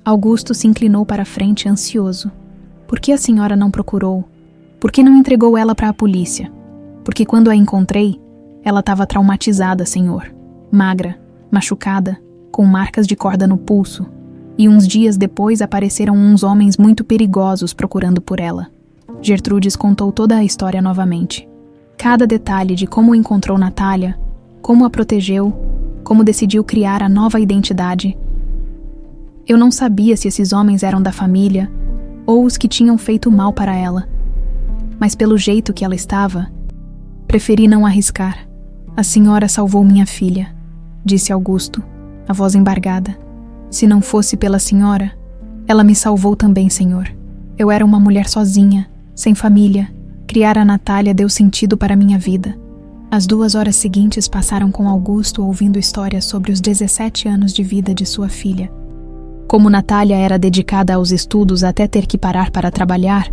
[SPEAKER 1] Augusto se inclinou para a frente ansioso. "Por que a senhora não procurou? Por que não entregou ela para a polícia?" "Porque quando a encontrei, ela estava traumatizada, senhor. Magra, machucada, com marcas de corda no pulso. E uns dias depois apareceram uns homens muito perigosos procurando por ela." Gertrudes contou toda a história novamente. Cada detalhe de como encontrou Natália, como a protegeu, como decidiu criar a nova identidade. "Eu não sabia se esses homens eram da família ou os que tinham feito mal para ela. Mas pelo jeito que ela estava, preferi não arriscar. A senhora salvou minha filha", disse Augusto, a voz embargada. "Se não fosse pela senhora, ela me salvou também, senhor. Eu era uma mulher sozinha, sem família. Criar a Natália deu sentido para minha vida." As 2 horas seguintes passaram com Augusto ouvindo histórias sobre os 17 anos de vida de sua filha. Como Natália era dedicada aos estudos até ter que parar para trabalhar,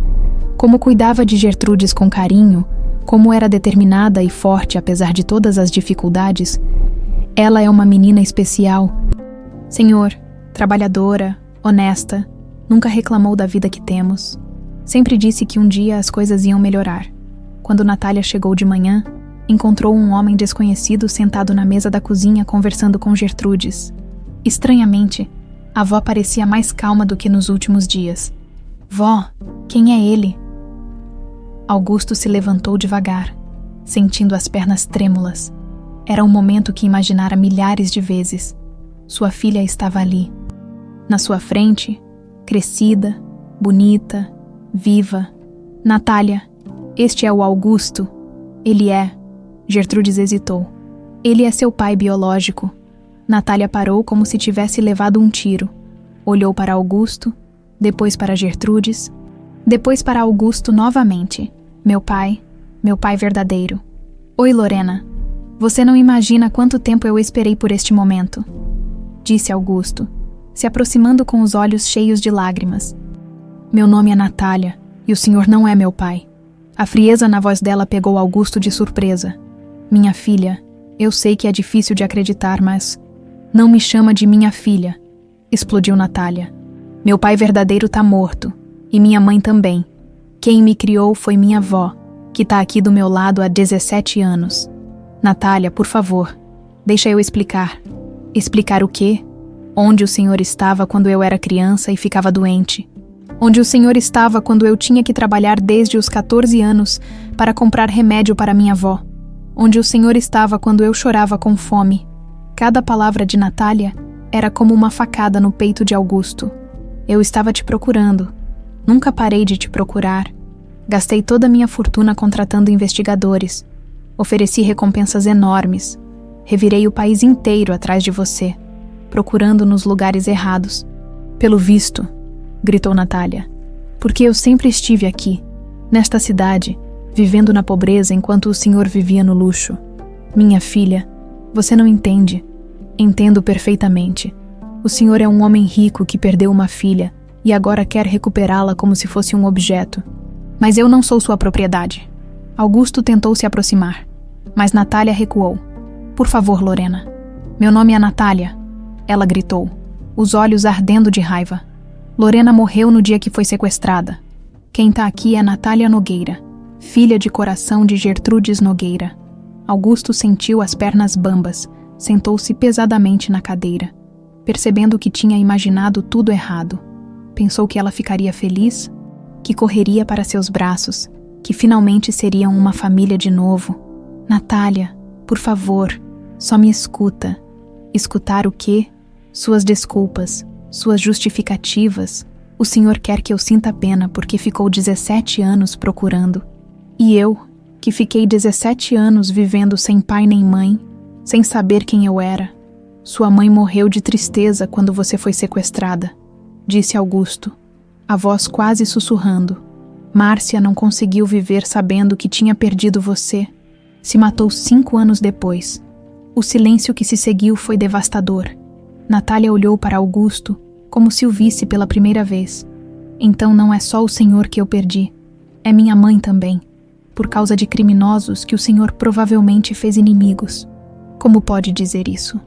[SPEAKER 1] como cuidava de Gertrudes com carinho, como era determinada e forte apesar de todas as dificuldades, ela é uma menina especial. Senhor, trabalhadora, honesta, nunca reclamou da vida que temos. Sempre disse que um dia as coisas iam melhorar. Quando Natália chegou de manhã, encontrou um homem desconhecido sentado na mesa da cozinha conversando com Gertrudes. Estranhamente, a avó parecia mais calma do que nos últimos dias. Vó, quem é ele? Augusto se levantou devagar, sentindo as pernas trêmulas. Era um momento que imaginara milhares de vezes. Sua filha estava ali, na sua frente, crescida, bonita, viva. Natália, este é o Augusto. Ele é. Gertrudes hesitou. Ele é seu pai biológico. Natália parou como se tivesse levado um tiro. Olhou para Augusto, depois para Gertrudes, depois para Augusto novamente. Meu pai verdadeiro. Oi, Lorena. Você não imagina quanto tempo eu esperei por este momento, disse Augusto, se aproximando com os olhos cheios de lágrimas. Meu nome é Natália, e o senhor não é meu pai. A frieza na voz dela pegou Augusto de surpresa. Minha filha, eu sei que é difícil de acreditar, mas... Não me chama de minha filha, explodiu Natália. Meu pai verdadeiro tá morto, e minha mãe também. Quem me criou foi minha avó, que tá aqui do meu lado há 17 anos. Natália, por favor, deixa eu explicar. Explicar o quê? Onde o senhor estava quando eu era criança e ficava doente? Onde o senhor estava quando eu tinha que trabalhar desde os 14 anos para comprar remédio para minha avó? Onde o senhor estava quando eu chorava com fome? Cada palavra de Natália era como uma facada no peito de Augusto. Eu estava te procurando. Nunca parei de te procurar. Gastei toda a minha fortuna contratando investigadores. Ofereci recompensas enormes. Revirei o país inteiro atrás de você, procurando nos lugares errados. Pelo visto, gritou Natália, porque eu sempre estive aqui, nesta cidade, vivendo na pobreza enquanto o senhor vivia no luxo. Minha filha, você não entende. Entendo perfeitamente. O senhor é um homem rico que perdeu uma filha e agora quer recuperá-la como se fosse um objeto. Mas eu não sou sua propriedade. Augusto tentou se aproximar, mas Natália recuou. Por favor, Lorena. Meu nome é Natália, ela gritou, os olhos ardendo de raiva. Lorena morreu no dia que foi sequestrada. Quem tá aqui é Natália Nogueira, filha de coração de Gertrudes Nogueira. Augusto sentiu as pernas bambas, sentou-se pesadamente na cadeira, percebendo que tinha imaginado tudo errado. Pensou que ela ficaria feliz, que correria para seus braços, que finalmente seriam uma família de novo. Natália, por favor, só me escuta. Escutar o quê? Suas desculpas, suas justificativas. O senhor quer que eu sinta pena porque ficou 17 anos procurando. E eu, que fiquei 17 anos vivendo sem pai nem mãe, sem saber quem eu era. Sua mãe morreu de tristeza quando você foi sequestrada, disse Augusto, a voz quase sussurrando. Márcia não conseguiu viver sabendo que tinha perdido você. Se matou 5 anos depois. O silêncio que se seguiu foi devastador. Natália olhou para Augusto, como se o visse pela primeira vez. Então não é só o senhor que eu perdi. É minha mãe também. Por causa de criminosos que o senhor provavelmente fez inimigos. Como pode dizer isso?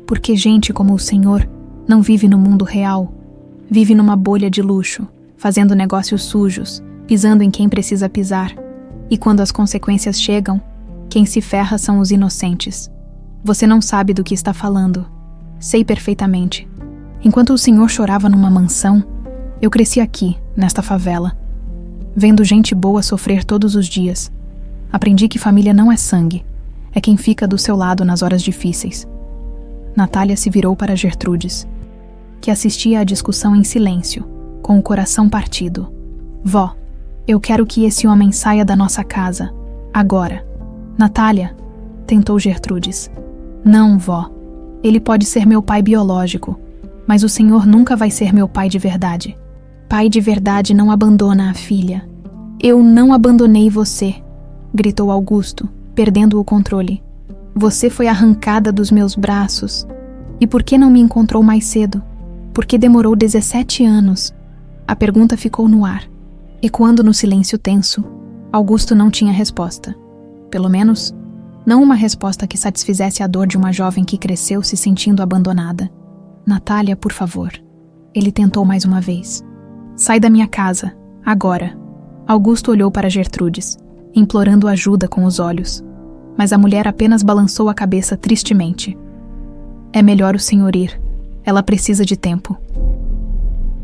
[SPEAKER 1] Porque gente como o senhor não vive no mundo real. Vive numa bolha de luxo, fazendo negócios sujos, pisando em quem precisa pisar. E quando as consequências chegam, quem se ferra são os inocentes. Você não sabe do que está falando. Sei perfeitamente. Enquanto o senhor chorava numa mansão, eu cresci aqui, nesta favela, vendo gente boa sofrer todos os dias. Aprendi que família não é sangue, é quem fica do seu lado nas horas difíceis. Natália se virou para Gertrudes, que assistia à discussão em silêncio, com o coração partido. Vó, eu quero que esse homem saia da nossa casa, agora. Natália, tentou Gertrudes. Não, vó. Ele pode ser meu pai biológico, mas o senhor nunca vai ser meu pai de verdade. Pai de verdade não abandona a filha. Eu não abandonei você, gritou Augusto, perdendo o controle. Você foi arrancada dos meus braços. E por que não me encontrou mais cedo? Por que demorou 17 anos? A pergunta ficou no ar. Ecoando no silêncio tenso, Augusto não tinha resposta. Pelo menos, não uma resposta que satisfizesse a dor de uma jovem que cresceu se sentindo abandonada. Natália, por favor. Ele tentou mais uma vez. Sai da minha casa, agora. Augusto olhou para Gertrudes, implorando ajuda com os olhos. Mas a mulher apenas balançou a cabeça tristemente. É melhor o senhor ir. Ela precisa de tempo.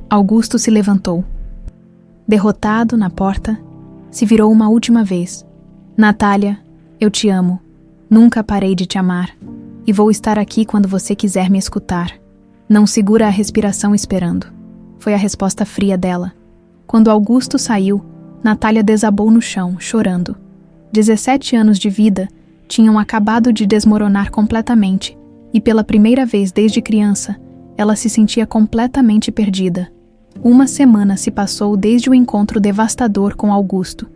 [SPEAKER 1] Augusto se levantou. Derrotado na porta, se virou uma última vez. Natália, eu te amo. Nunca parei de te amar. E vou estar aqui quando você quiser me escutar. Não segura a respiração esperando. Foi a resposta fria dela. Quando Augusto saiu, Natália desabou no chão, chorando. 17 anos de vida tinham acabado de desmoronar completamente, e pela primeira vez desde criança, ela se sentia completamente perdida. Uma semana se passou desde o encontro devastador com Augusto,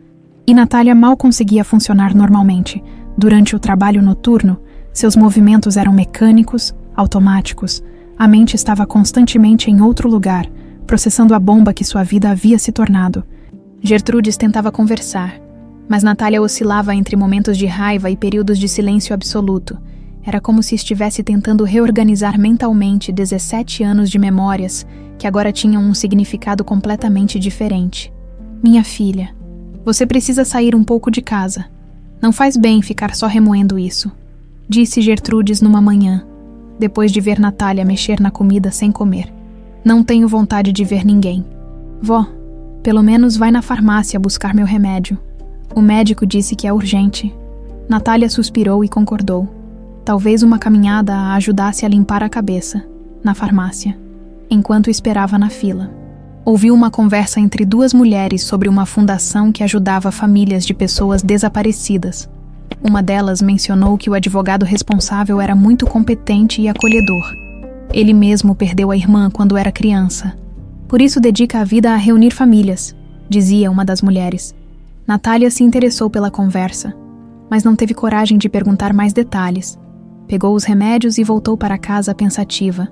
[SPEAKER 1] e Natália mal conseguia funcionar normalmente. Durante o trabalho noturno, seus movimentos eram mecânicos, automáticos. A mente estava constantemente em outro lugar, processando a bomba que sua vida havia se tornado. Gertrudes tentava conversar, mas Natália oscilava entre momentos de raiva e períodos de silêncio absoluto. Era como se estivesse tentando reorganizar mentalmente 17 anos de memórias que agora tinham um significado completamente diferente. Minha filha, você precisa sair um pouco de casa. Não faz bem ficar só remoendo isso, disse Gertrudes numa manhã, depois de ver Natália mexer na comida sem comer. Não tenho vontade de ver ninguém. Vó, pelo menos vai na farmácia buscar meu remédio. O médico disse que é urgente. Natália suspirou e concordou. Talvez uma caminhada a ajudasse a limpar a cabeça, na farmácia, enquanto esperava na fila. Ouviu uma conversa entre duas mulheres sobre uma fundação que ajudava famílias de pessoas desaparecidas. Uma delas mencionou que o advogado responsável era muito competente e acolhedor. Ele mesmo perdeu a irmã quando era criança. Por isso dedica a vida a reunir famílias, dizia uma das mulheres. Natália se interessou pela conversa, mas não teve coragem de perguntar mais detalhes. Pegou os remédios e voltou para casa pensativa.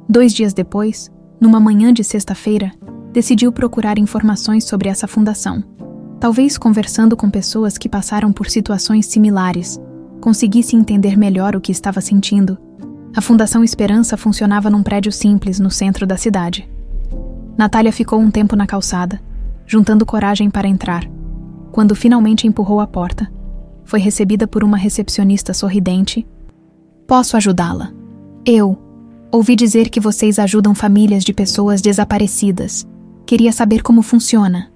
[SPEAKER 1] 2 dias depois, numa manhã de sexta-feira, decidiu procurar informações sobre essa fundação. Talvez conversando com pessoas que passaram por situações similares, conseguisse entender melhor o que estava sentindo. A Fundação Esperança funcionava num prédio simples no centro da cidade. Natália ficou um tempo na calçada, juntando coragem para entrar. Quando finalmente empurrou a porta, foi recebida por uma recepcionista sorridente. Posso ajudá-la? Eu ouvi dizer que vocês ajudam famílias de pessoas desaparecidas. Queria saber como funciona.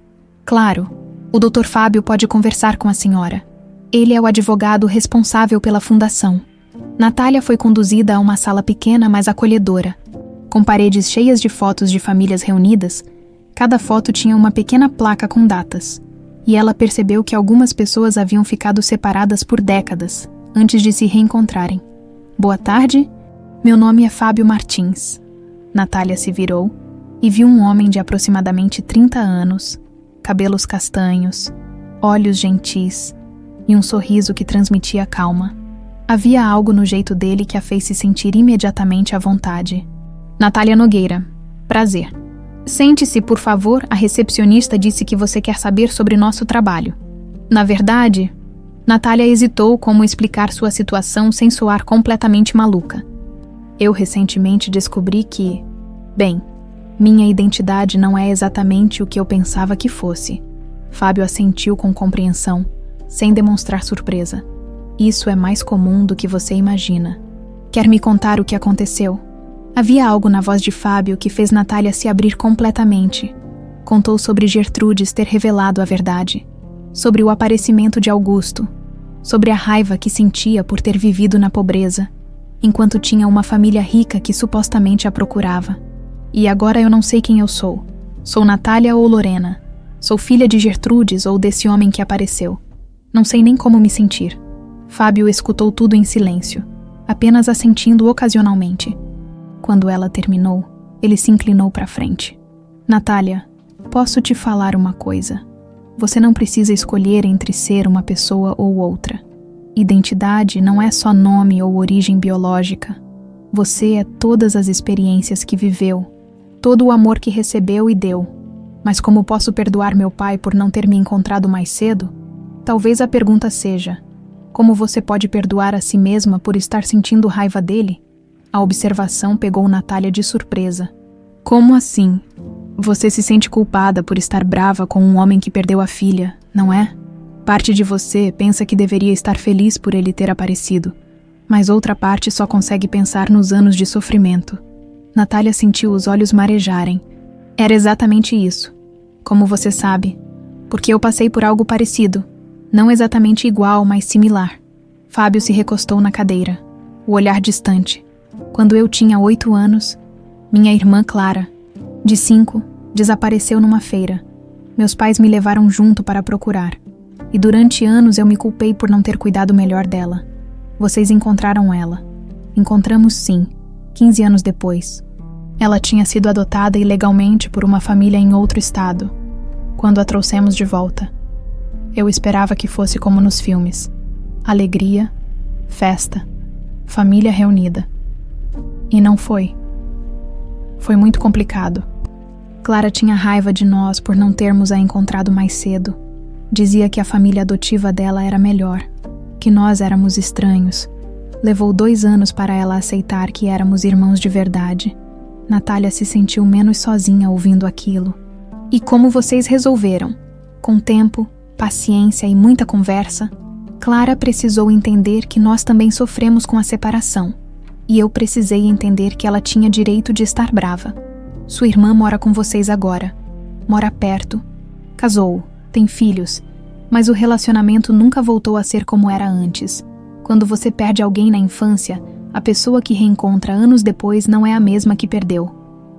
[SPEAKER 1] Claro, o Dr. Fábio pode conversar com a senhora. Ele é o advogado responsável pela fundação. Natália foi conduzida a uma sala pequena, mas acolhedora. Com paredes cheias de fotos de famílias reunidas, cada foto tinha uma pequena placa com datas. E ela percebeu que algumas pessoas haviam ficado separadas por décadas, antes de se reencontrarem. Boa tarde, meu nome é Fábio Martins. Natália se virou e viu um homem de aproximadamente 30 anos, cabelos castanhos, olhos gentis e um sorriso que transmitia calma. Havia algo no jeito dele que a fez se sentir imediatamente à vontade. Natália Nogueira, prazer. Sente-se, por favor, a recepcionista disse que você quer saber sobre nosso trabalho. Na verdade, Natália hesitou como explicar sua situação sem soar completamente maluca. Eu recentemente descobri que, bem, minha identidade não é exatamente o que eu pensava que fosse. Fábio assentiu com compreensão, sem demonstrar surpresa. Isso é mais comum do que você imagina. Quer me contar o que aconteceu? Havia algo na voz de Fábio que fez Natália se abrir completamente. Contou sobre Gertrudes ter revelado a verdade, sobre o aparecimento de Augusto, sobre a raiva que sentia por ter vivido na pobreza, enquanto tinha uma família rica que supostamente a procurava. E agora eu não sei quem eu sou. Sou Natália ou Lorena? Sou filha de Gertrudes ou desse homem que apareceu? Não sei nem como me sentir. Fábio escutou tudo em silêncio, apenas assentindo ocasionalmente. Quando ela terminou, ele se inclinou para frente. Natália, posso te falar uma coisa? Você não precisa escolher entre ser uma pessoa ou outra. Identidade não é só nome ou origem biológica. Você é todas as experiências que viveu, todo o amor que recebeu e deu. Mas como posso perdoar meu pai por não ter me encontrado mais cedo? Talvez a pergunta seja: como você pode perdoar a si mesma por estar sentindo raiva dele? A observação pegou Natália de surpresa. Como assim? Você se sente culpada por estar brava com um homem que perdeu a filha, não é? Parte de você pensa que deveria estar feliz por ele ter aparecido, mas outra parte só consegue pensar nos anos de sofrimento. Natália sentiu os olhos marejarem. Era exatamente isso. Como você sabe, porque eu passei por algo parecido. Não exatamente igual, mas similar. Fábio se recostou na cadeira, o olhar distante. Quando eu tinha 8 anos, minha irmã Clara, de 5, desapareceu numa feira. Meus pais me levaram junto para procurar. E durante anos eu me culpei por não ter cuidado melhor dela. Vocês encontraram ela. Encontramos sim, 15 anos depois. Ela tinha sido adotada ilegalmente por uma família em outro estado, quando a trouxemos de volta. Eu esperava que fosse como nos filmes. Alegria, festa, família reunida. E não foi. Foi muito complicado. Clara tinha raiva de nós por não termos a encontrado mais cedo. Dizia que a família adotiva dela era melhor, que nós éramos estranhos. Levou 2 anos para ela aceitar que éramos irmãos de verdade. Natália se sentiu menos sozinha ouvindo aquilo. E como vocês resolveram? Com tempo, paciência e muita conversa, Clara precisou entender que nós também sofremos com a separação. E eu precisei entender que ela tinha direito de estar brava. Sua irmã mora com vocês agora. Mora perto. Casou, tem filhos. Mas o relacionamento nunca voltou a ser como era antes. Quando você perde alguém na infância, a pessoa que reencontra anos depois não é a mesma que perdeu.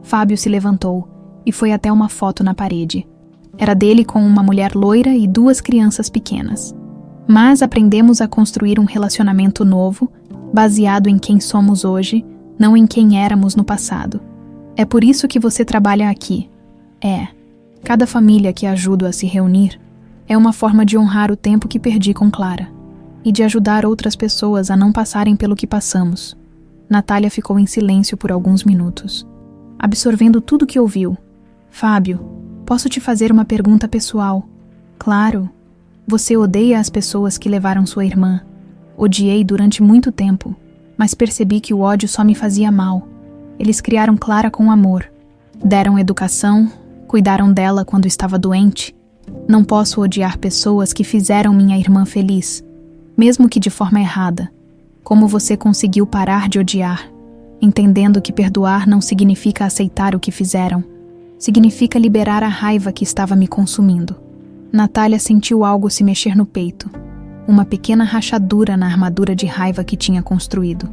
[SPEAKER 1] Fábio se levantou e foi até uma foto na parede. Era dele com uma mulher loira e 2 crianças pequenas. Mas aprendemos a construir um relacionamento novo, baseado em quem somos hoje, não em quem éramos no passado. É por isso que você trabalha aqui. Cada família que ajudo a se reunir é uma forma de honrar o tempo que perdi com Clara e de ajudar outras pessoas a não passarem pelo que passamos. Natália ficou em silêncio por alguns minutos, absorvendo tudo que ouviu. Fábio, posso te fazer uma pergunta pessoal? Claro. Você odeia as pessoas que levaram sua irmã. Odiei durante muito tempo, mas percebi que o ódio só me fazia mal. Eles criaram Clara com amor. Deram educação, cuidaram dela quando estava doente. Não posso odiar pessoas que fizeram minha irmã feliz, mesmo que de forma errada. Como você conseguiu parar de odiar, entendendo que perdoar não significa aceitar o que fizeram, significa liberar a raiva que estava me consumindo. Natália sentiu algo se mexer no peito, uma pequena rachadura na armadura de raiva que tinha construído.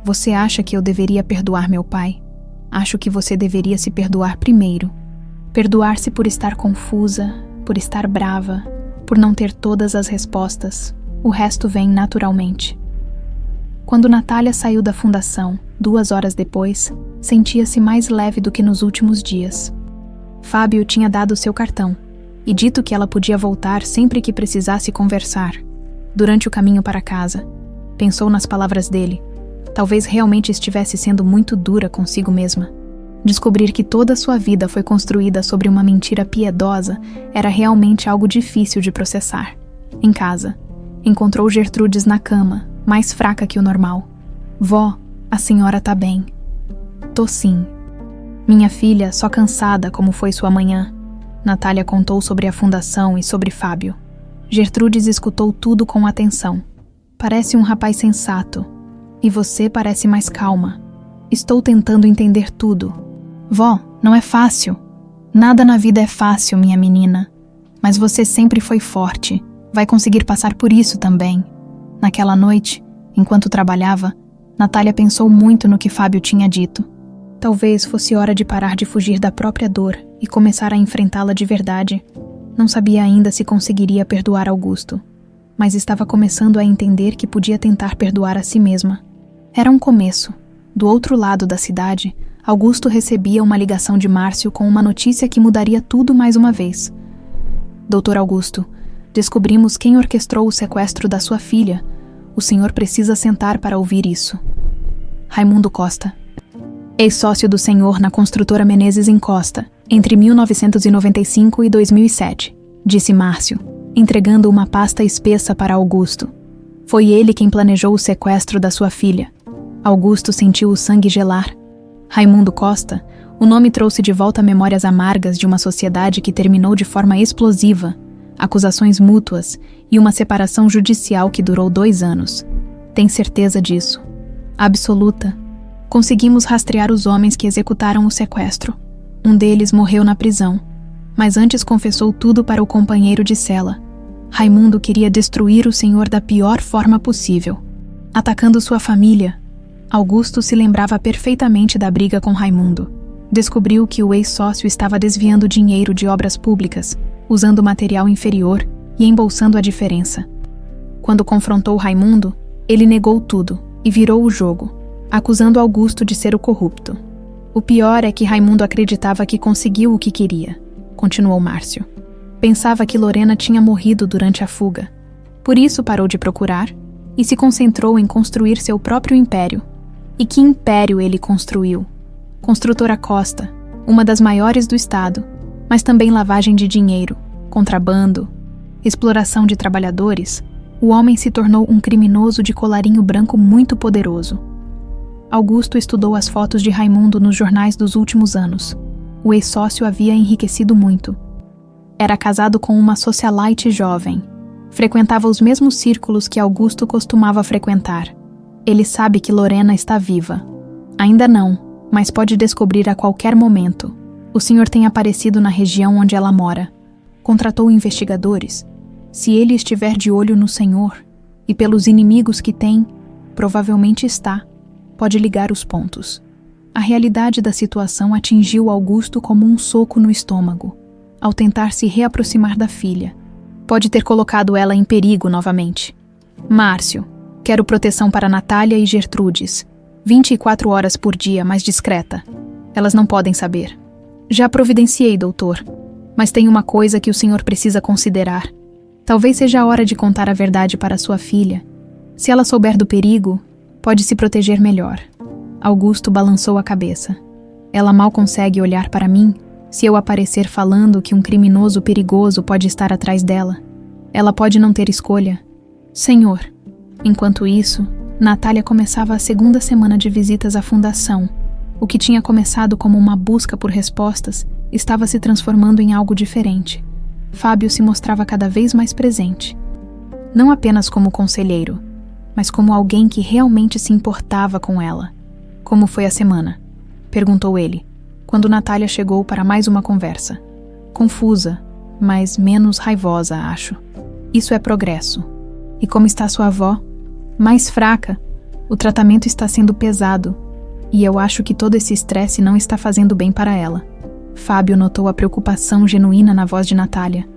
[SPEAKER 1] Você acha que eu deveria perdoar meu pai? Acho que você deveria se perdoar primeiro. Perdoar-se por estar confusa, por estar brava, por não ter todas as respostas. O resto vem naturalmente. Quando Natália saiu da fundação, 2 horas depois, sentia-se mais leve do que nos últimos dias. Fábio tinha dado seu cartão e dito que ela podia voltar sempre que precisasse conversar. Durante o caminho para casa, pensou nas palavras dele. Talvez realmente estivesse sendo muito dura consigo mesma. Descobrir que toda a sua vida foi construída sobre uma mentira piedosa era realmente algo difícil de processar. Em casa, encontrou Gertrudes na cama, mais fraca que o normal. Vó, a senhora tá bem. Tô sim. Minha filha, só cansada como foi sua manhã. Natália contou sobre a fundação e sobre Fábio. Gertrudes escutou tudo com atenção. Parece um rapaz sensato. E você parece mais calma. Estou tentando entender tudo. Vó, não é fácil. Nada na vida é fácil, minha menina. Mas você sempre foi forte. Vai conseguir passar por isso também. Naquela noite, enquanto trabalhava, Natália pensou muito no que Fábio tinha dito. Talvez fosse hora de parar de fugir da própria dor e começar a enfrentá-la de verdade. Não sabia ainda se conseguiria perdoar Augusto, mas estava começando a entender que podia tentar perdoar a si mesma. Era um começo. Do outro lado da cidade, Augusto recebia uma ligação de Márcio com uma notícia que mudaria tudo mais uma vez. Doutor Augusto, descobrimos quem orquestrou o sequestro da sua filha. O senhor precisa sentar para ouvir isso. Raimundo Costa. ex-sócio do senhor na construtora Menezes em Costa, entre 1995 e 2007, disse Márcio, entregando uma pasta espessa para Augusto. Foi ele quem planejou o sequestro da sua filha. Augusto sentiu o sangue gelar. Raimundo Costa, o nome trouxe de volta memórias amargas de uma sociedade que terminou de forma explosiva, acusações mútuas e uma separação judicial que durou 2 anos. Tem certeza disso? Absoluta. Conseguimos rastrear os homens que executaram o sequestro. Um deles morreu na prisão, mas antes confessou tudo para o companheiro de cela. Raimundo queria destruir o senhor da pior forma possível, atacando sua família. Augusto se lembrava perfeitamente da briga com Raimundo. Descobriu que o ex-sócio estava desviando dinheiro de obras públicas, usando material inferior e embolsando a diferença. Quando confrontou Raimundo, ele negou tudo e virou o jogo, acusando Augusto de ser o corrupto. O pior é que Raimundo acreditava que conseguiu o que queria, continuou Márcio. Pensava que Lorena tinha morrido durante a fuga. Por isso parou de procurar e se concentrou em construir seu próprio império. E que império ele construiu? Construtora Costa, uma das maiores do estado, mas também lavagem de dinheiro, contrabando, exploração de trabalhadores. O homem se tornou um criminoso de colarinho branco muito poderoso. Augusto estudou as fotos de Raimundo nos jornais dos últimos anos. O ex-sócio havia enriquecido muito. Era casado com uma socialite jovem. Frequentava os mesmos círculos que Augusto costumava frequentar. Ele sabe que Lorena está viva. Ainda não, mas pode descobrir a qualquer momento. O senhor tem aparecido na região onde ela mora. Contratou investigadores. Se ele estiver de olho no senhor, e pelos inimigos que tem, provavelmente está. Pode ligar os pontos. A realidade da situação atingiu Augusto como um soco no estômago, ao tentar se reaproximar da filha. Pode ter colocado ela em perigo novamente. Márcio, quero proteção para Natália e Gertrudes. 24 horas por dia, mas discreta. Elas não podem saber. Já providenciei, doutor. Mas tem uma coisa que o senhor precisa considerar. Talvez seja a hora de contar a verdade para sua filha. Se ela souber do perigo, pode se proteger melhor. Augusto balançou a cabeça. Ela mal consegue olhar para mim se eu aparecer falando que um criminoso perigoso pode estar atrás dela. Ela pode não ter escolha. Senhor. Enquanto isso, Natália começava a 2ª semana de visitas à fundação. O que tinha começado como uma busca por respostas estava se transformando em algo diferente. Fábio se mostrava cada vez mais presente. Não apenas como conselheiro, mas como alguém que realmente se importava com ela. Como foi a semana? Perguntou ele, quando Natália chegou para mais uma conversa. Confusa, mas menos raivosa, acho. Isso é progresso. E como está sua avó? Mais fraca. O tratamento está sendo pesado. E eu acho que todo esse estresse não está fazendo bem para ela. Fábio notou a preocupação genuína na voz de Natália.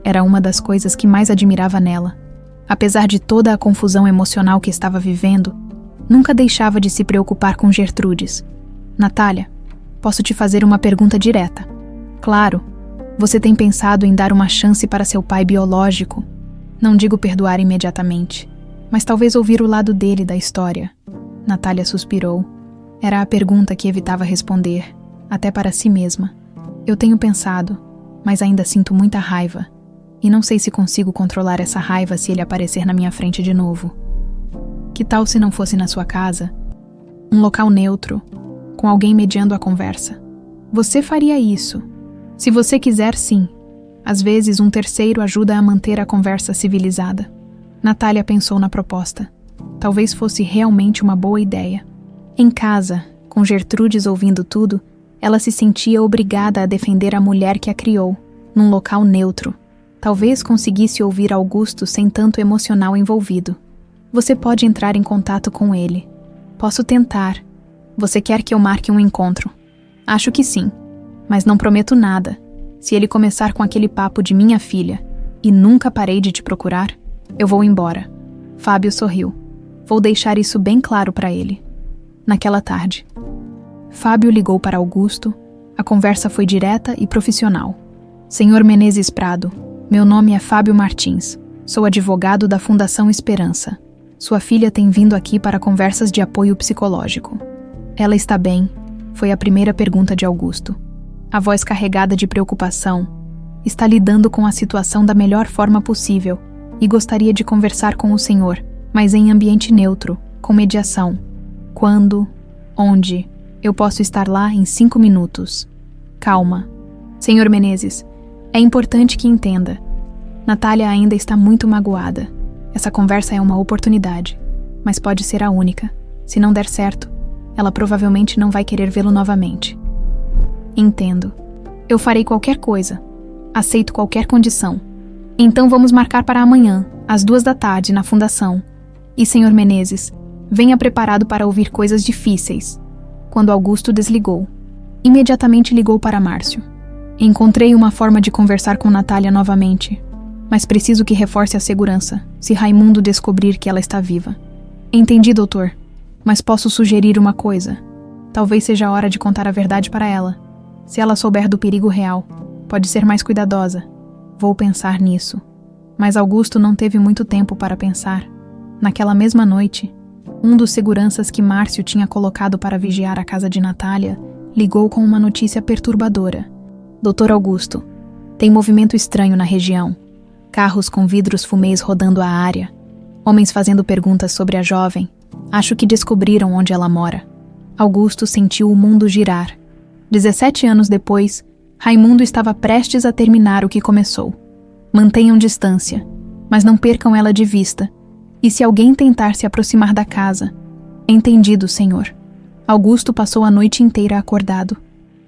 [SPEAKER 1] Era uma das coisas que mais admirava nela. Apesar de toda a confusão emocional que estava vivendo, nunca deixava de se preocupar com Gertrudes. Natália, posso te fazer uma pergunta direta? Claro. Você tem pensado em dar uma chance para seu pai biológico? Não digo perdoar imediatamente, mas talvez ouvir o lado dele da história. Natália suspirou. Era a pergunta que evitava responder, até para si mesma. Eu tenho pensado, mas ainda sinto muita raiva. E não sei se consigo controlar essa raiva se ele aparecer na minha frente de novo. Que tal se não fosse na sua casa? Um local neutro, com alguém mediando a conversa. Você faria isso. Se você quiser, sim. Às vezes, um terceiro ajuda a manter a conversa civilizada. Natália pensou na proposta. Talvez fosse realmente uma boa ideia. Em casa, com Gertrudes ouvindo tudo, ela se sentia obrigada a defender a mulher que a criou, num local neutro. Talvez conseguisse ouvir Augusto sem tanto emocional envolvido. Você pode entrar em contato com ele. Posso tentar. Você quer que eu marque um encontro? Acho que sim, mas não prometo nada. Se ele começar com aquele papo de minha filha, e nunca parei de te procurar, eu vou embora. Fábio sorriu. Vou deixar isso bem claro para ele. Naquela tarde. Fábio ligou para Augusto. A conversa foi direta e profissional. Senhor Menezes Prado, meu nome é Fábio Martins. Sou advogado da Fundação Esperança. Sua filha tem vindo aqui para conversas de apoio psicológico. Ela está bem, Foi a primeira pergunta de Augusto. A voz carregada de preocupação. Está lidando com a situação da melhor forma possível e gostaria de conversar com o senhor, mas em ambiente neutro, com mediação. Quando? Onde? Eu posso estar lá em 5 minutos. Calma. Senhor Menezes, é importante que entenda. Natália ainda está muito magoada. Essa conversa é uma oportunidade, mas pode ser a única. Se não der certo, ela provavelmente não vai querer vê-lo novamente. Entendo. Eu farei qualquer coisa. Aceito qualquer condição. Então vamos marcar para amanhã, às 14h, na fundação. E, senhor Menezes, venha preparado para ouvir coisas difíceis. Quando Augusto desligou, imediatamente ligou para Márcio. Encontrei uma forma de conversar com Natália novamente, mas preciso que reforce a segurança, se Raimundo descobrir que ela está viva. Entendi, doutor, mas posso sugerir uma coisa. Talvez seja a hora de contar a verdade para ela. Se ela souber do perigo real, pode ser mais cuidadosa. Vou pensar nisso. Mas Augusto não teve muito tempo para pensar. Naquela mesma noite, um dos seguranças que Márcio tinha colocado para vigiar a casa de Natália ligou com uma notícia perturbadora. Doutor Augusto, tem movimento estranho na região. Carros com vidros fumês rodando a área. Homens fazendo perguntas sobre a jovem. Acho que descobriram onde ela mora. Augusto sentiu o mundo girar. 17 anos depois, Raimundo estava prestes a terminar o que começou. Mantenham distância, mas não percam ela de vista. E se alguém tentar se aproximar da casa... Entendido, senhor. Augusto passou a noite inteira acordado.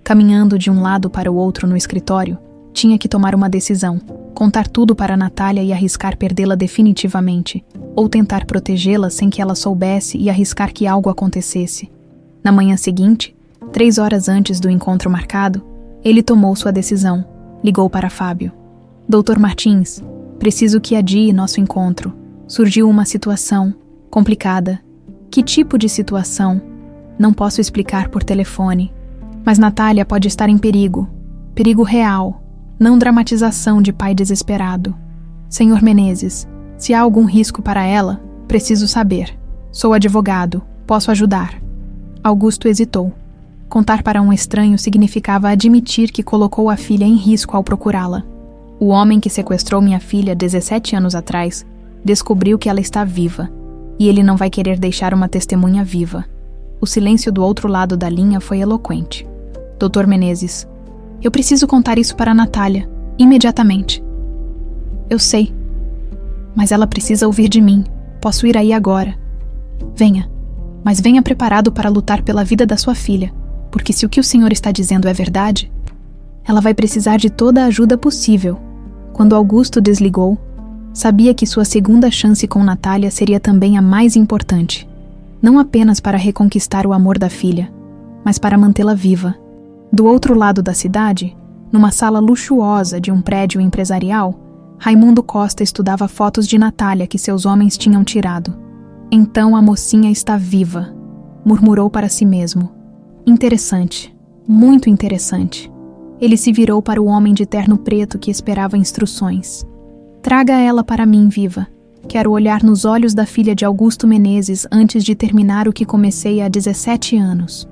[SPEAKER 1] Caminhando de um lado para o outro no escritório, tinha que tomar uma decisão. Contar tudo para Natália e arriscar perdê-la definitivamente, ou tentar protegê-la sem que ela soubesse e arriscar que algo acontecesse. Na manhã seguinte, 3 horas antes do encontro marcado, ele tomou sua decisão. Ligou para Fábio. Doutor Martins, preciso que adie nosso encontro. Surgiu uma situação complicada. Que tipo de situação? Não posso explicar por telefone. Mas Natália pode estar em perigo. Perigo real, não dramatização de pai desesperado. Senhor Menezes, se há algum risco para ela, preciso saber. Sou advogado, posso ajudar. Augusto hesitou. Contar para um estranho significava admitir que colocou a filha em risco ao procurá-la. O homem que sequestrou minha filha 17 anos atrás descobriu que ela está viva, e ele não vai querer deixar uma testemunha viva. O silêncio do outro lado da linha foi eloquente. Doutor Menezes, eu preciso contar isso para a Natália, imediatamente. Eu sei, mas ela precisa ouvir de mim. Posso ir aí agora. Venha, mas venha preparado para lutar pela vida da sua filha, porque se o que o senhor está dizendo é verdade, ela vai precisar de toda a ajuda possível. Quando Augusto desligou, sabia que sua segunda chance com Natália seria também a mais importante. Não apenas para reconquistar o amor da filha, mas para mantê-la viva. Do outro lado da cidade, numa sala luxuosa de um prédio empresarial, Raimundo Costa estudava fotos de Natália que seus homens tinham tirado. Então a mocinha está viva, murmurou para si mesmo. Interessante, muito interessante. Ele se virou para o homem de terno preto que esperava instruções. Traga ela para mim viva. Quero olhar nos olhos da filha de Augusto Menezes antes de terminar o que comecei há 17 anos.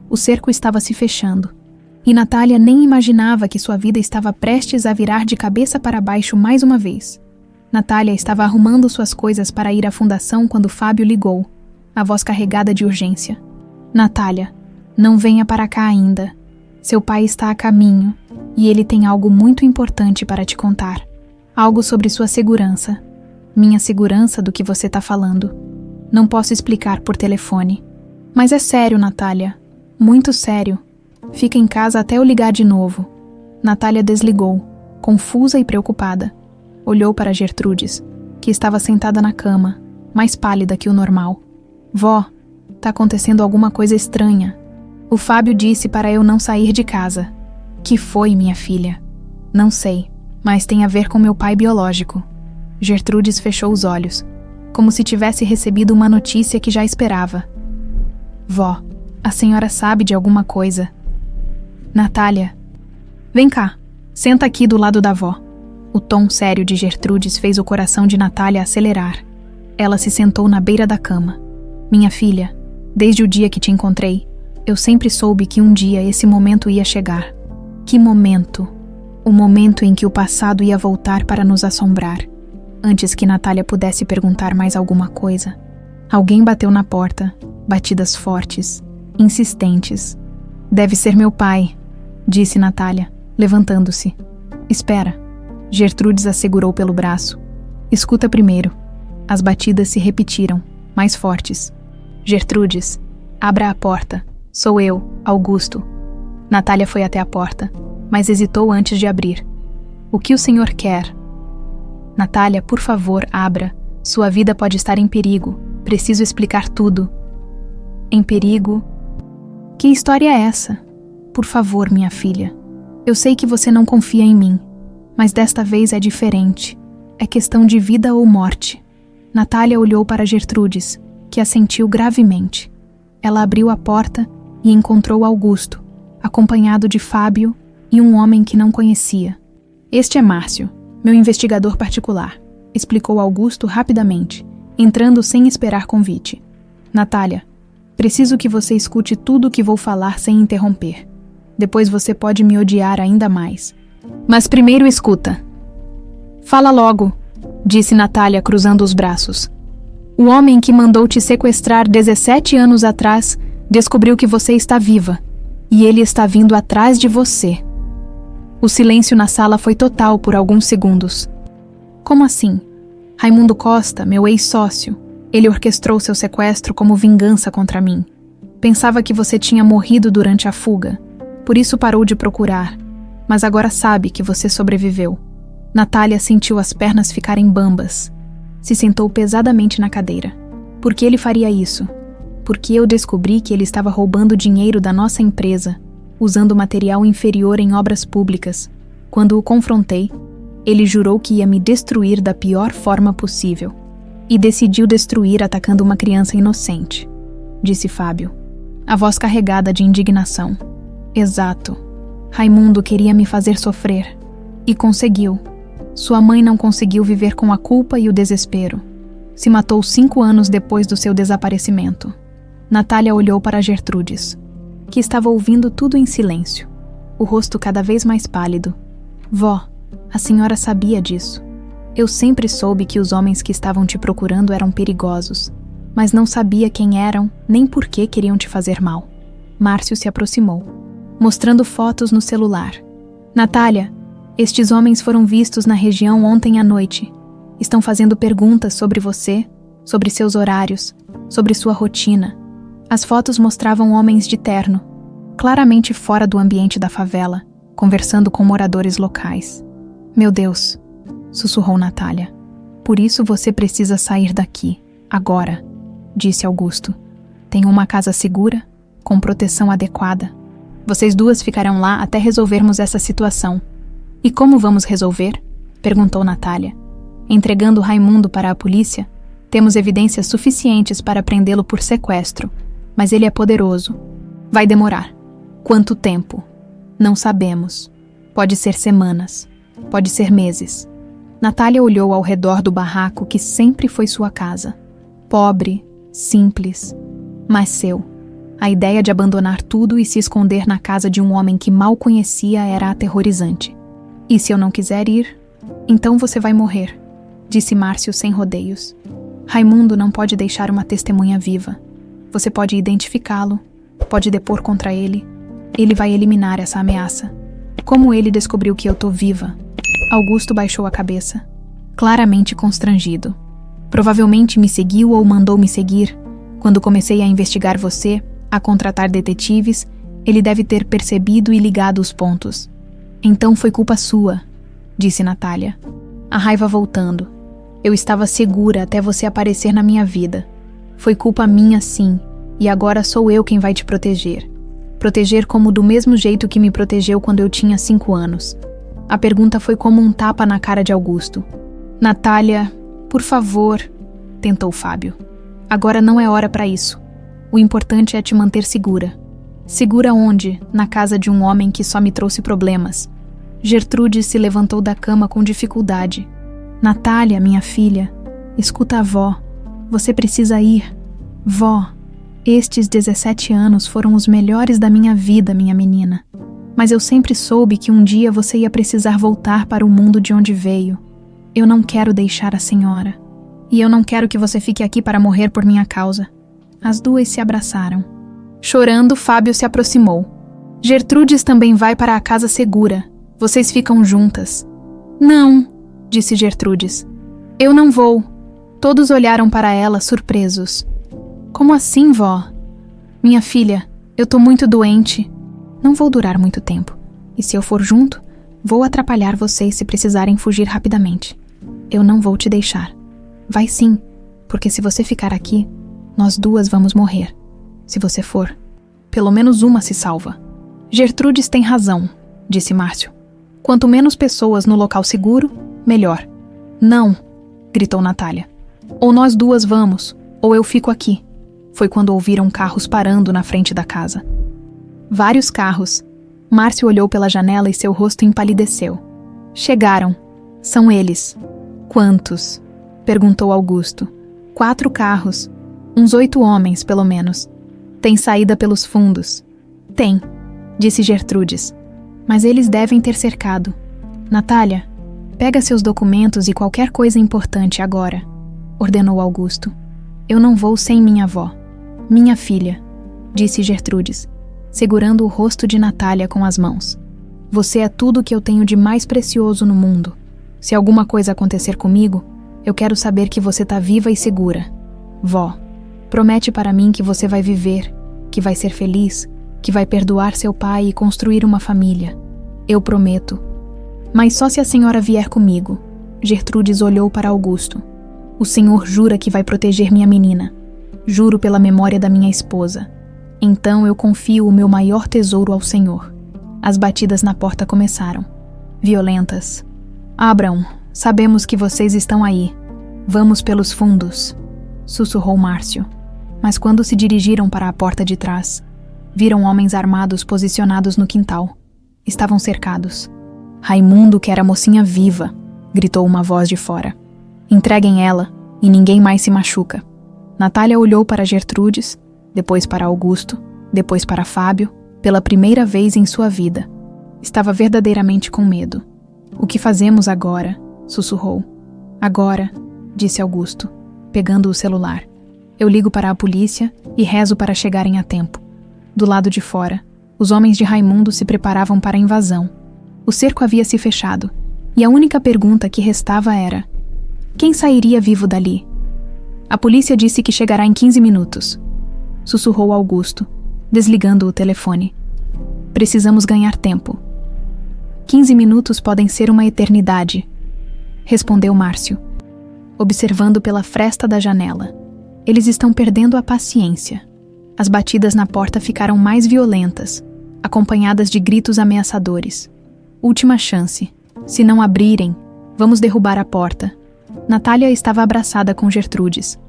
[SPEAKER 1] O cerco estava se fechando. E Natália nem imaginava que sua vida estava prestes a virar de cabeça para baixo mais uma vez. Natália estava arrumando suas coisas para ir à fundação quando Fábio ligou, a voz carregada de urgência. Natália, não venha para cá ainda. Seu pai está a caminho e ele tem algo muito importante para te contar. Algo sobre sua segurança. Minha segurança do que você está falando. Não posso explicar por telefone. Mas é sério, Natália. Muito sério. Fica em casa até eu ligar de novo. Natália desligou, confusa e preocupada. Olhou para Gertrudes, que estava sentada na cama, mais pálida que o normal. Vó, tá acontecendo alguma coisa estranha. O Fábio disse para eu não sair de casa. Que foi, minha filha? Não sei, mas tem a ver com meu pai biológico. Gertrudes fechou os olhos, como se tivesse recebido uma notícia que já esperava. Vó, a senhora sabe de alguma coisa? Natália, vem cá, senta aqui do lado da vó. O tom sério de Gertrudes fez o coração de Natália acelerar. Ela se sentou na beira da cama. Minha filha, desde o dia que te encontrei, Eu sempre soube que um dia esse momento ia chegar. Que momento? O momento em que o passado ia voltar para nos assombrar. Antes que Natália pudesse perguntar mais alguma coisa, alguém bateu na porta, batidas fortes, insistentes. Deve ser meu pai, disse Natália, levantando-se. Espera. Gertrudes a segurou pelo braço. Escuta primeiro. As batidas se repetiram, mais fortes. Gertrudes, abra a porta. Sou eu, Augusto. Natália foi até a porta, mas hesitou antes de abrir. O que o senhor quer? Natália, por favor, abra. Sua vida pode estar em perigo. Preciso explicar tudo. Em perigo? Que história é essa? Por favor, minha filha. Eu sei que você não confia em mim, mas desta vez é diferente. É questão de vida ou morte. Natália olhou para Gertrudes, que assentiu gravemente. Ela abriu a porta e encontrou Augusto, acompanhado de Fábio e um homem que não conhecia. Este é Márcio, meu investigador particular, explicou Augusto rapidamente, entrando sem esperar convite. Natália, preciso que você escute tudo o que vou falar sem interromper. Depois você pode me odiar ainda mais. Mas primeiro escuta. Fala logo, disse Natália cruzando os braços. O homem que mandou te sequestrar 17 anos atrás descobriu que você está viva, e ele está vindo atrás de você. O silêncio na sala foi total por alguns segundos. Como assim? Raimundo Costa, meu ex-sócio, ele orquestrou seu sequestro como vingança contra mim. Pensava que você tinha morrido durante a fuga, por isso parou de procurar, mas agora sabe que você sobreviveu. Natália sentiu as pernas ficarem bambas. Se sentou pesadamente na cadeira. Por que ele faria isso? Porque eu descobri que ele estava roubando dinheiro da nossa empresa, usando material inferior em obras públicas. Quando o confrontei, ele jurou que ia me destruir da pior forma possível. E decidiu destruir atacando uma criança inocente, disse Fábio, a voz carregada de indignação. Exato. Raimundo queria me fazer sofrer. E conseguiu. Sua mãe não conseguiu viver com a culpa e o desespero. Se matou 5 anos depois do seu desaparecimento. Natália olhou para Gertrudes, que estava ouvindo tudo em silêncio, o rosto cada vez mais pálido. Vó, a senhora sabia disso. Eu sempre soube que os homens que estavam te procurando eram perigosos, mas não sabia quem eram nem por que queriam te fazer mal. Márcio se aproximou, mostrando fotos no celular. Natália, estes homens foram vistos na região ontem à noite. Estão fazendo perguntas sobre você, sobre seus horários, sobre sua rotina. As fotos mostravam homens de terno, claramente fora do ambiente da favela, conversando com moradores locais. Meu Deus, sussurrou Natália. Por isso você precisa sair daqui, agora, disse Augusto. Tenho uma casa segura, com proteção adequada. Vocês duas ficarão lá até resolvermos essa situação. E como vamos resolver? Perguntou Natália. Entregando Raimundo para a polícia, temos evidências suficientes para prendê-lo por sequestro, mas ele é poderoso. Vai demorar. Quanto tempo? Não sabemos. Pode ser semanas. Pode ser meses. Natália olhou ao redor do barraco que sempre foi sua casa. Pobre, simples, mas seu. A ideia de abandonar tudo e se esconder na casa de um homem que mal conhecia era aterrorizante. E se eu não quiser ir, então você vai morrer, disse Márcio sem rodeios. Raimundo não pode deixar uma testemunha viva. Você pode identificá-lo, pode depor contra ele. Ele vai eliminar essa ameaça. Como ele descobriu que eu tô viva? Augusto baixou a cabeça, claramente constrangido. Provavelmente me seguiu ou mandou me seguir. Quando comecei a investigar você, a contratar detetives, ele deve ter percebido e ligado os pontos. Então foi culpa sua, disse Natália, a raiva voltando. Eu estava segura até você aparecer na minha vida. Foi culpa minha, sim, e agora sou eu quem vai te proteger. Proteger como do mesmo jeito que me protegeu quando eu tinha 5 anos. A pergunta foi como um tapa na cara de Augusto. Natália, por favor, tentou Fábio. Agora não é hora para isso. O importante é te manter segura. Segura onde? Na casa de um homem que só me trouxe problemas. Gertrude se levantou da cama com dificuldade. Natália, minha filha, escuta a vó. Você precisa ir. Vó. Estes 17 anos foram os melhores da minha vida, minha menina. Mas eu sempre soube que um dia você ia precisar voltar para o mundo de onde veio. Eu não quero deixar a senhora. E eu não quero que você fique aqui para morrer por minha causa. As duas se abraçaram. Chorando, Fábio se aproximou. Gertrudes também vai para a casa segura. Vocês ficam juntas. Não, disse Gertrudes. Eu não vou. Todos olharam para ela, surpresos. Como assim, vó? Minha filha, eu tô muito doente. Não vou durar muito tempo. E se eu for junto, vou atrapalhar vocês se precisarem fugir rapidamente. Eu não vou te deixar. Vai sim, porque se você ficar aqui, nós duas vamos morrer. Se você for, pelo menos uma se salva. Gertrudes tem razão, disse Márcio. Quanto menos pessoas no local seguro, melhor. Não, gritou Natália. Ou nós duas vamos, ou eu fico aqui. Foi quando ouviram carros parando na frente da casa. Vários carros. Márcio olhou pela janela e seu rosto empalideceu. Chegaram. São eles. Quantos? Perguntou Augusto. 4 carros. Uns 8 homens, pelo menos. Tem saída pelos fundos. Tem, disse Gertrudes. Mas eles devem ter cercado. Natália, pega seus documentos e qualquer coisa importante agora, ordenou Augusto. Eu não vou sem minha avó. Minha filha, disse Gertrudes, segurando o rosto de Natália com as mãos. Você é tudo que eu tenho de mais precioso no mundo. Se alguma coisa acontecer comigo, eu quero saber que você tá viva e segura. Vó, promete para mim que você vai viver, que vai ser feliz, que vai perdoar seu pai e construir uma família. Eu prometo. Mas só se a senhora vier comigo. Gertrudes olhou para Augusto. O senhor jura que vai proteger minha menina. Juro pela memória da minha esposa. Então eu confio o meu maior tesouro ao senhor. As batidas na porta começaram. Violentas. Abram, sabemos que vocês estão aí. Vamos pelos fundos, sussurrou Márcio. Mas quando se dirigiram para a porta de trás, viram homens armados posicionados no quintal. Estavam cercados. Raimundo quer a mocinha viva, gritou uma voz de fora. Entreguem ela, e ninguém mais se machuca. Natália olhou para Gertrudes, depois para Augusto, depois para Fábio, pela primeira vez em sua vida. Estava verdadeiramente com medo. O que fazemos agora? Sussurrou. Agora, disse Augusto, pegando o celular. Eu ligo para a polícia e rezo para chegarem a tempo. Do lado de fora, os homens de Raimundo se preparavam para a invasão. O cerco havia se fechado, e a única pergunta que restava era: quem sairia vivo dali? A polícia disse que chegará em 15 minutos. Sussurrou Augusto, desligando o telefone. Precisamos ganhar tempo. 15 minutos podem ser uma eternidade, respondeu Márcio, observando pela fresta da janela. Eles estão perdendo a paciência. As batidas na porta ficaram mais violentas, acompanhadas de gritos ameaçadores. Última chance. Se não abrirem, vamos derrubar a porta. Natália estava abraçada com Gertrudes,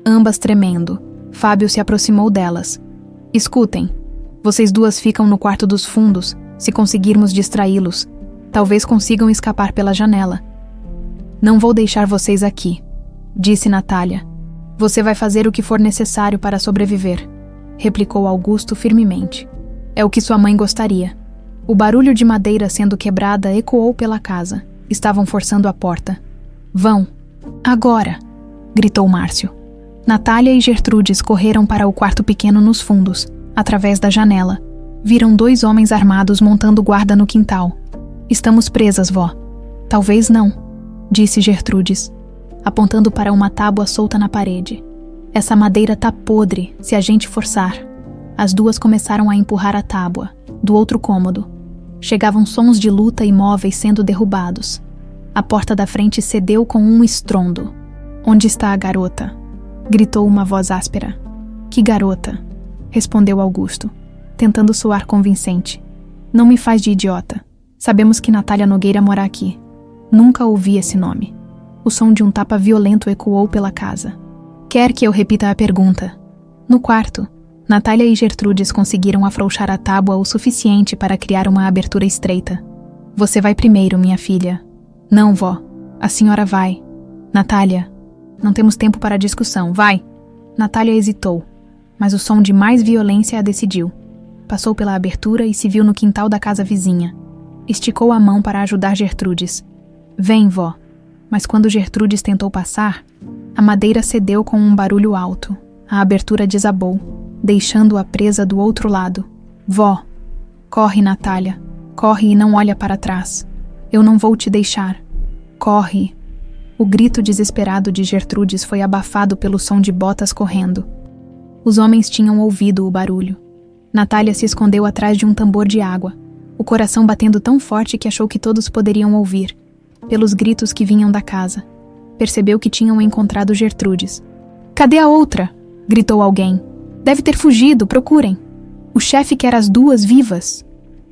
[SPEAKER 1] ambas tremendo. Fábio se aproximou delas. Escutem, vocês duas ficam no quarto dos fundos, se conseguirmos distraí-los. Talvez consigam escapar pela janela. Não vou deixar vocês aqui, disse Natália. Você vai fazer o que for necessário para sobreviver, replicou Augusto firmemente. É o que sua mãe gostaria. O barulho de madeira sendo quebrada ecoou pela casa. Estavam forçando a porta. Vão! Agora! Gritou Márcio. Natália e Gertrudes correram para o quarto pequeno nos fundos, através da janela. Viram 2 homens armados montando guarda no quintal. Estamos presas, vó. Talvez não, disse Gertrudes, apontando para uma tábua solta na parede. Essa madeira tá podre, se a gente forçar. As duas começaram a empurrar a tábua, do outro cômodo. Chegavam sons de luta e móveis sendo derrubados. A porta da frente cedeu com um estrondo. Onde está a garota? Gritou uma voz áspera. Que garota? Respondeu Augusto, tentando soar convincente. Não me faz de idiota. Sabemos que Natália Nogueira mora aqui. Nunca ouvi esse nome. O som de um tapa violento ecoou pela casa. Quer que eu repita a pergunta? No quarto, Natália e Gertrudes conseguiram afrouxar a tábua o suficiente para criar uma abertura estreita. Você vai primeiro, minha filha. Não, vó. A senhora vai. Natália, não temos tempo para discussão. Vai. Natália hesitou. mas o som de mais violência a decidiu. Passou pela abertura e se viu no quintal da casa vizinha. Esticou a mão para ajudar Gertrudes. Vem, vó. Mas quando Gertrudes tentou passar, a madeira cedeu com um barulho alto. A abertura desabou, deixando-a presa do outro lado. Vó. Corre, Natália. Corre e não olha para trás. Eu não vou te deixar. Corre. O grito desesperado de Gertrudes foi abafado pelo som de botas correndo. Os homens tinham ouvido o barulho. Natália se escondeu atrás de um tambor de água, o coração batendo tão forte que achou que todos poderiam ouvir, pelos gritos que vinham da casa. Percebeu que tinham encontrado Gertrudes. Cadê a outra? Gritou alguém. Deve ter fugido, procurem. O chefe quer as duas vivas.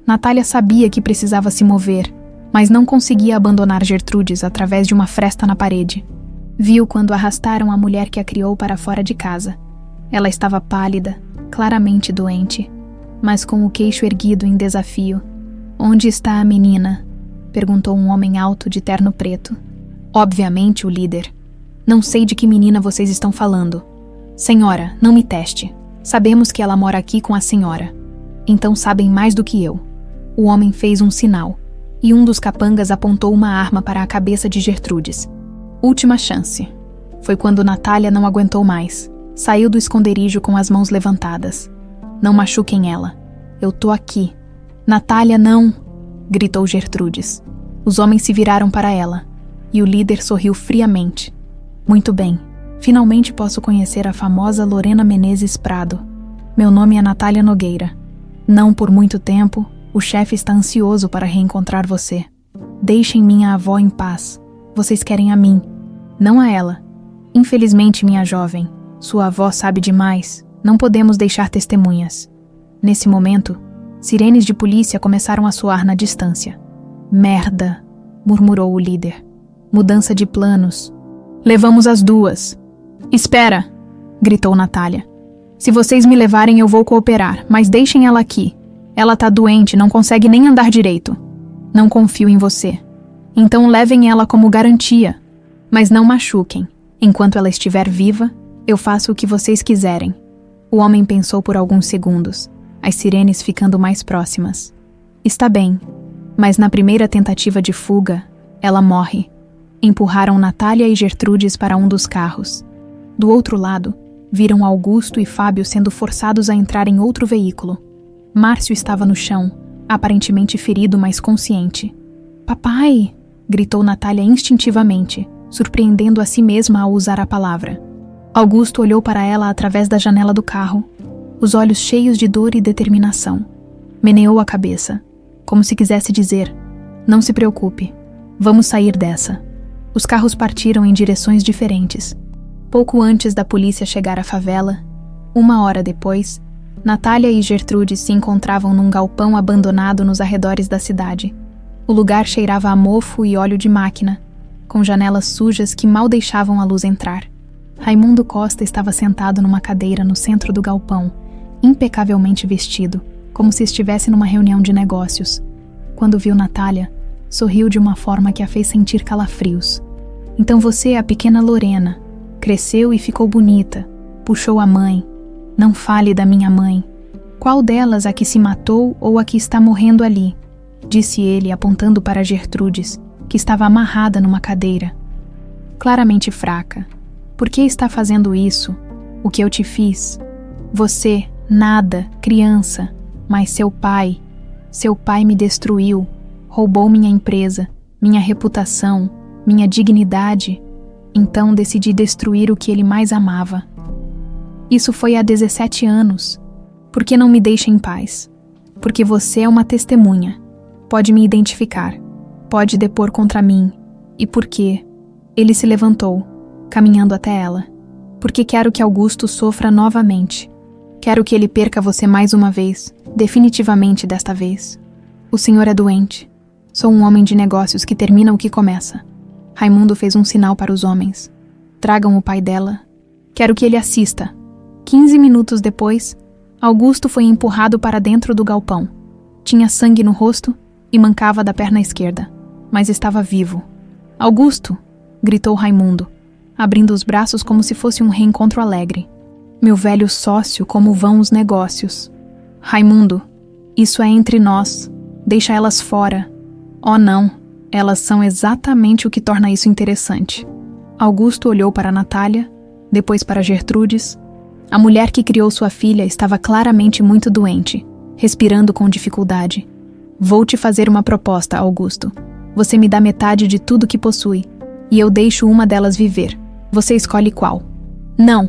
[SPEAKER 1] Natália sabia que precisava se mover, mas não conseguia abandonar Gertrudes através de uma fresta na parede. Viu quando arrastaram a mulher que a criou para fora de casa. Ela estava pálida, claramente doente, mas com o queixo erguido em desafio. Onde está a menina? Perguntou um homem alto de terno preto. Obviamente o líder. Não sei de que menina vocês estão falando. Senhora, não me teste. Sabemos que ela mora aqui com a senhora. Então sabem mais do que eu. O homem fez um sinal, e um dos capangas apontou uma arma para a cabeça de Gertrudes. Última chance. Foi quando Natália não aguentou mais. Saiu do esconderijo com as mãos levantadas. Não machuquem ela. Eu tô aqui. Natália, não! Gritou Gertrudes. Os homens se viraram para ela, e o líder sorriu friamente. Muito bem. Finalmente posso conhecer a famosa Lorena Menezes Prado. Meu nome é Natália Nogueira. Não por muito tempo, o chefe está ansioso para reencontrar você. Deixem minha avó em paz. Vocês querem a mim, não a ela. Infelizmente, minha jovem, sua avó sabe demais. Não podemos deixar testemunhas. Nesse momento, sirenes de polícia começaram a soar na distância. Merda, murmurou o líder. Mudança de planos. Levamos as duas. Espera, gritou Natália. Se vocês me levarem, eu vou cooperar, mas deixem ela aqui. Ela tá doente, não consegue nem andar direito. Não confio em você. Então levem ela como garantia. Mas não machuquem. Enquanto ela estiver viva, eu faço o que vocês quiserem. O homem pensou por alguns segundos, as sirenes ficando mais próximas. Está bem, mas na primeira tentativa de fuga, ela morre. Empurraram Natália e Gertrudes para um dos carros. Do outro lado, viram Augusto e Fábio sendo forçados a entrar em outro veículo. Márcio estava no chão, aparentemente ferido, mas consciente. Papai! Gritou Natália instintivamente, surpreendendo a si mesma ao usar a palavra. Augusto olhou para ela através da janela do carro, os olhos cheios de dor e determinação. Meneou a cabeça, como se quisesse dizer: não se preocupe, vamos sair dessa. Os carros partiram em direções diferentes. Pouco antes da polícia chegar à favela, 1 hora depois, Natália e Gertrudes se encontravam num galpão abandonado nos arredores da cidade. O lugar cheirava a mofo e óleo de máquina, com janelas sujas que mal deixavam a luz entrar. Raimundo Costa estava sentado numa cadeira no centro do galpão, impecavelmente vestido, como se estivesse numa reunião de negócios. Quando viu Natália, sorriu de uma forma que a fez sentir calafrios. Então você é a pequena Lorena. Cresceu e ficou bonita. Puxou a mãe. Não fale da minha mãe. Qual delas, a que se matou ou a que está morrendo ali? Disse ele, apontando para Gertrudes, que estava amarrada numa cadeira. Claramente fraca. Por que está fazendo isso? O que eu te fiz? Você, nada, criança, mas seu pai me destruiu, roubou minha empresa, minha reputação, minha dignidade. Então decidi destruir o que ele mais amava. Isso foi há 17 anos. Por que não me deixa em paz? Porque você é uma testemunha. Pode me identificar. Pode depor contra mim. E por quê? Ele se levantou, caminhando até ela. Porque quero que Augusto sofra novamente. Quero que ele perca você mais uma vez, definitivamente desta vez. O senhor é doente. Sou um homem de negócios que termina o que começa. Raimundo fez um sinal para os homens. Tragam o pai dela. Quero que ele assista. 15 minutos depois, Augusto foi empurrado para dentro do galpão. Tinha sangue no rosto e mancava da perna esquerda, mas estava vivo. Augusto! Gritou Raimundo, abrindo os braços como se fosse um reencontro alegre. Meu velho sócio, como vão os negócios? Raimundo, isso é entre nós. Deixa elas fora. Oh não, elas são exatamente o que torna isso interessante. Augusto olhou para Natália, depois para Gertrudes. A mulher que criou sua filha estava claramente muito doente, respirando com dificuldade. Vou te fazer uma proposta, Augusto. Você me dá metade de tudo que possui, e eu deixo uma delas viver. Você escolhe qual. Não,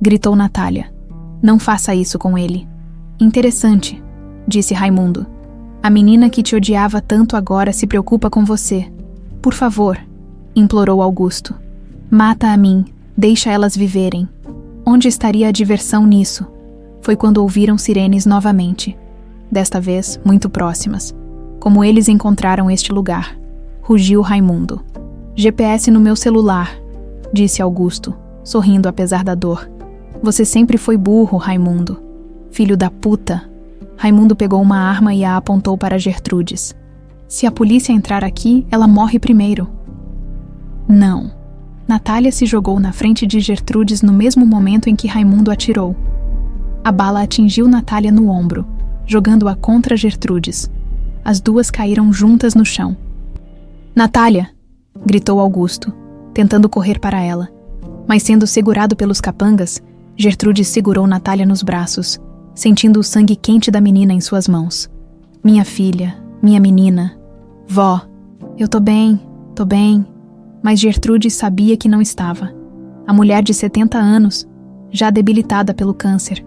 [SPEAKER 1] gritou Natália. Não faça isso com ele. Interessante, disse Raimundo. A menina que te odiava tanto agora se preocupa com você. Por favor, implorou Augusto. Mata a mim, deixa elas viverem. Onde estaria a diversão nisso? Foi quando ouviram sirenes novamente. Desta vez, muito próximas. Como eles encontraram este lugar? Rugiu Raimundo. GPS no meu celular, disse Augusto, sorrindo apesar da dor. Você sempre foi burro, Raimundo. Filho da puta. Raimundo pegou uma arma e a apontou para Gertrudes. Se a polícia entrar aqui, ela morre primeiro. Não. Natália se jogou na frente de Gertrudes no mesmo momento em que Raimundo atirou. A bala atingiu Natália no ombro, jogando-a contra Gertrudes. As duas caíram juntas no chão. Natália! Gritou Augusto, tentando correr para ela. Mas sendo segurado pelos capangas, Gertrudes segurou Natália nos braços, sentindo o sangue quente da menina em suas mãos. Minha filha, minha menina. Vó, eu tô bem. Mas Gertrudes sabia que não estava. A mulher de 70 anos, já debilitada pelo câncer,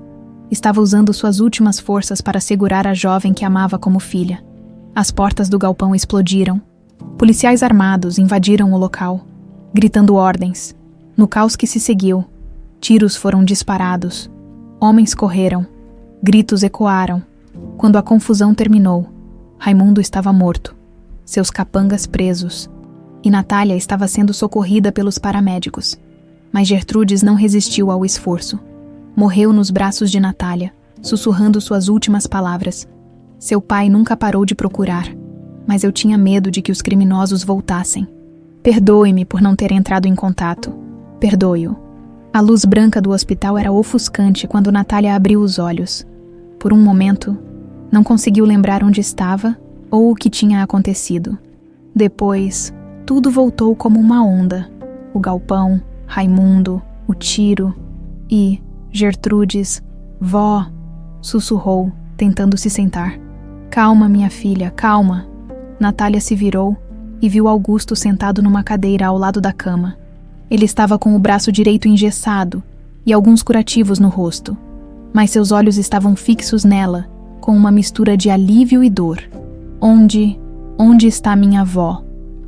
[SPEAKER 1] estava usando suas últimas forças para segurar a jovem que amava como filha. As portas do galpão explodiram. Policiais armados invadiram o local, gritando ordens. No caos que se seguiu, tiros foram disparados. Homens correram. Gritos ecoaram. Quando a confusão terminou, Raimundo estava morto, seus capangas presos, e Natália estava sendo socorrida pelos paramédicos. Mas Gertrudes não resistiu ao esforço. Morreu nos braços de Natália, sussurrando suas últimas palavras. Seu pai nunca parou de procurar, mas eu tinha medo de que os criminosos voltassem. Perdoe-me por não ter entrado em contato. Perdoe-o. A luz branca do hospital era ofuscante quando Natália abriu os olhos. Por um momento, não conseguiu lembrar onde estava ou o que tinha acontecido. Depois, tudo voltou como uma onda. O galpão, Raimundo, o tiro e Gertrudes, vó, sussurrou, tentando se sentar. Calma, minha filha, calma. Natália se virou e viu Augusto sentado numa cadeira ao lado da cama. Ele estava com o braço direito engessado e alguns curativos no rosto, mas seus olhos estavam fixos nela, com uma mistura de alívio e dor. Onde está minha avó?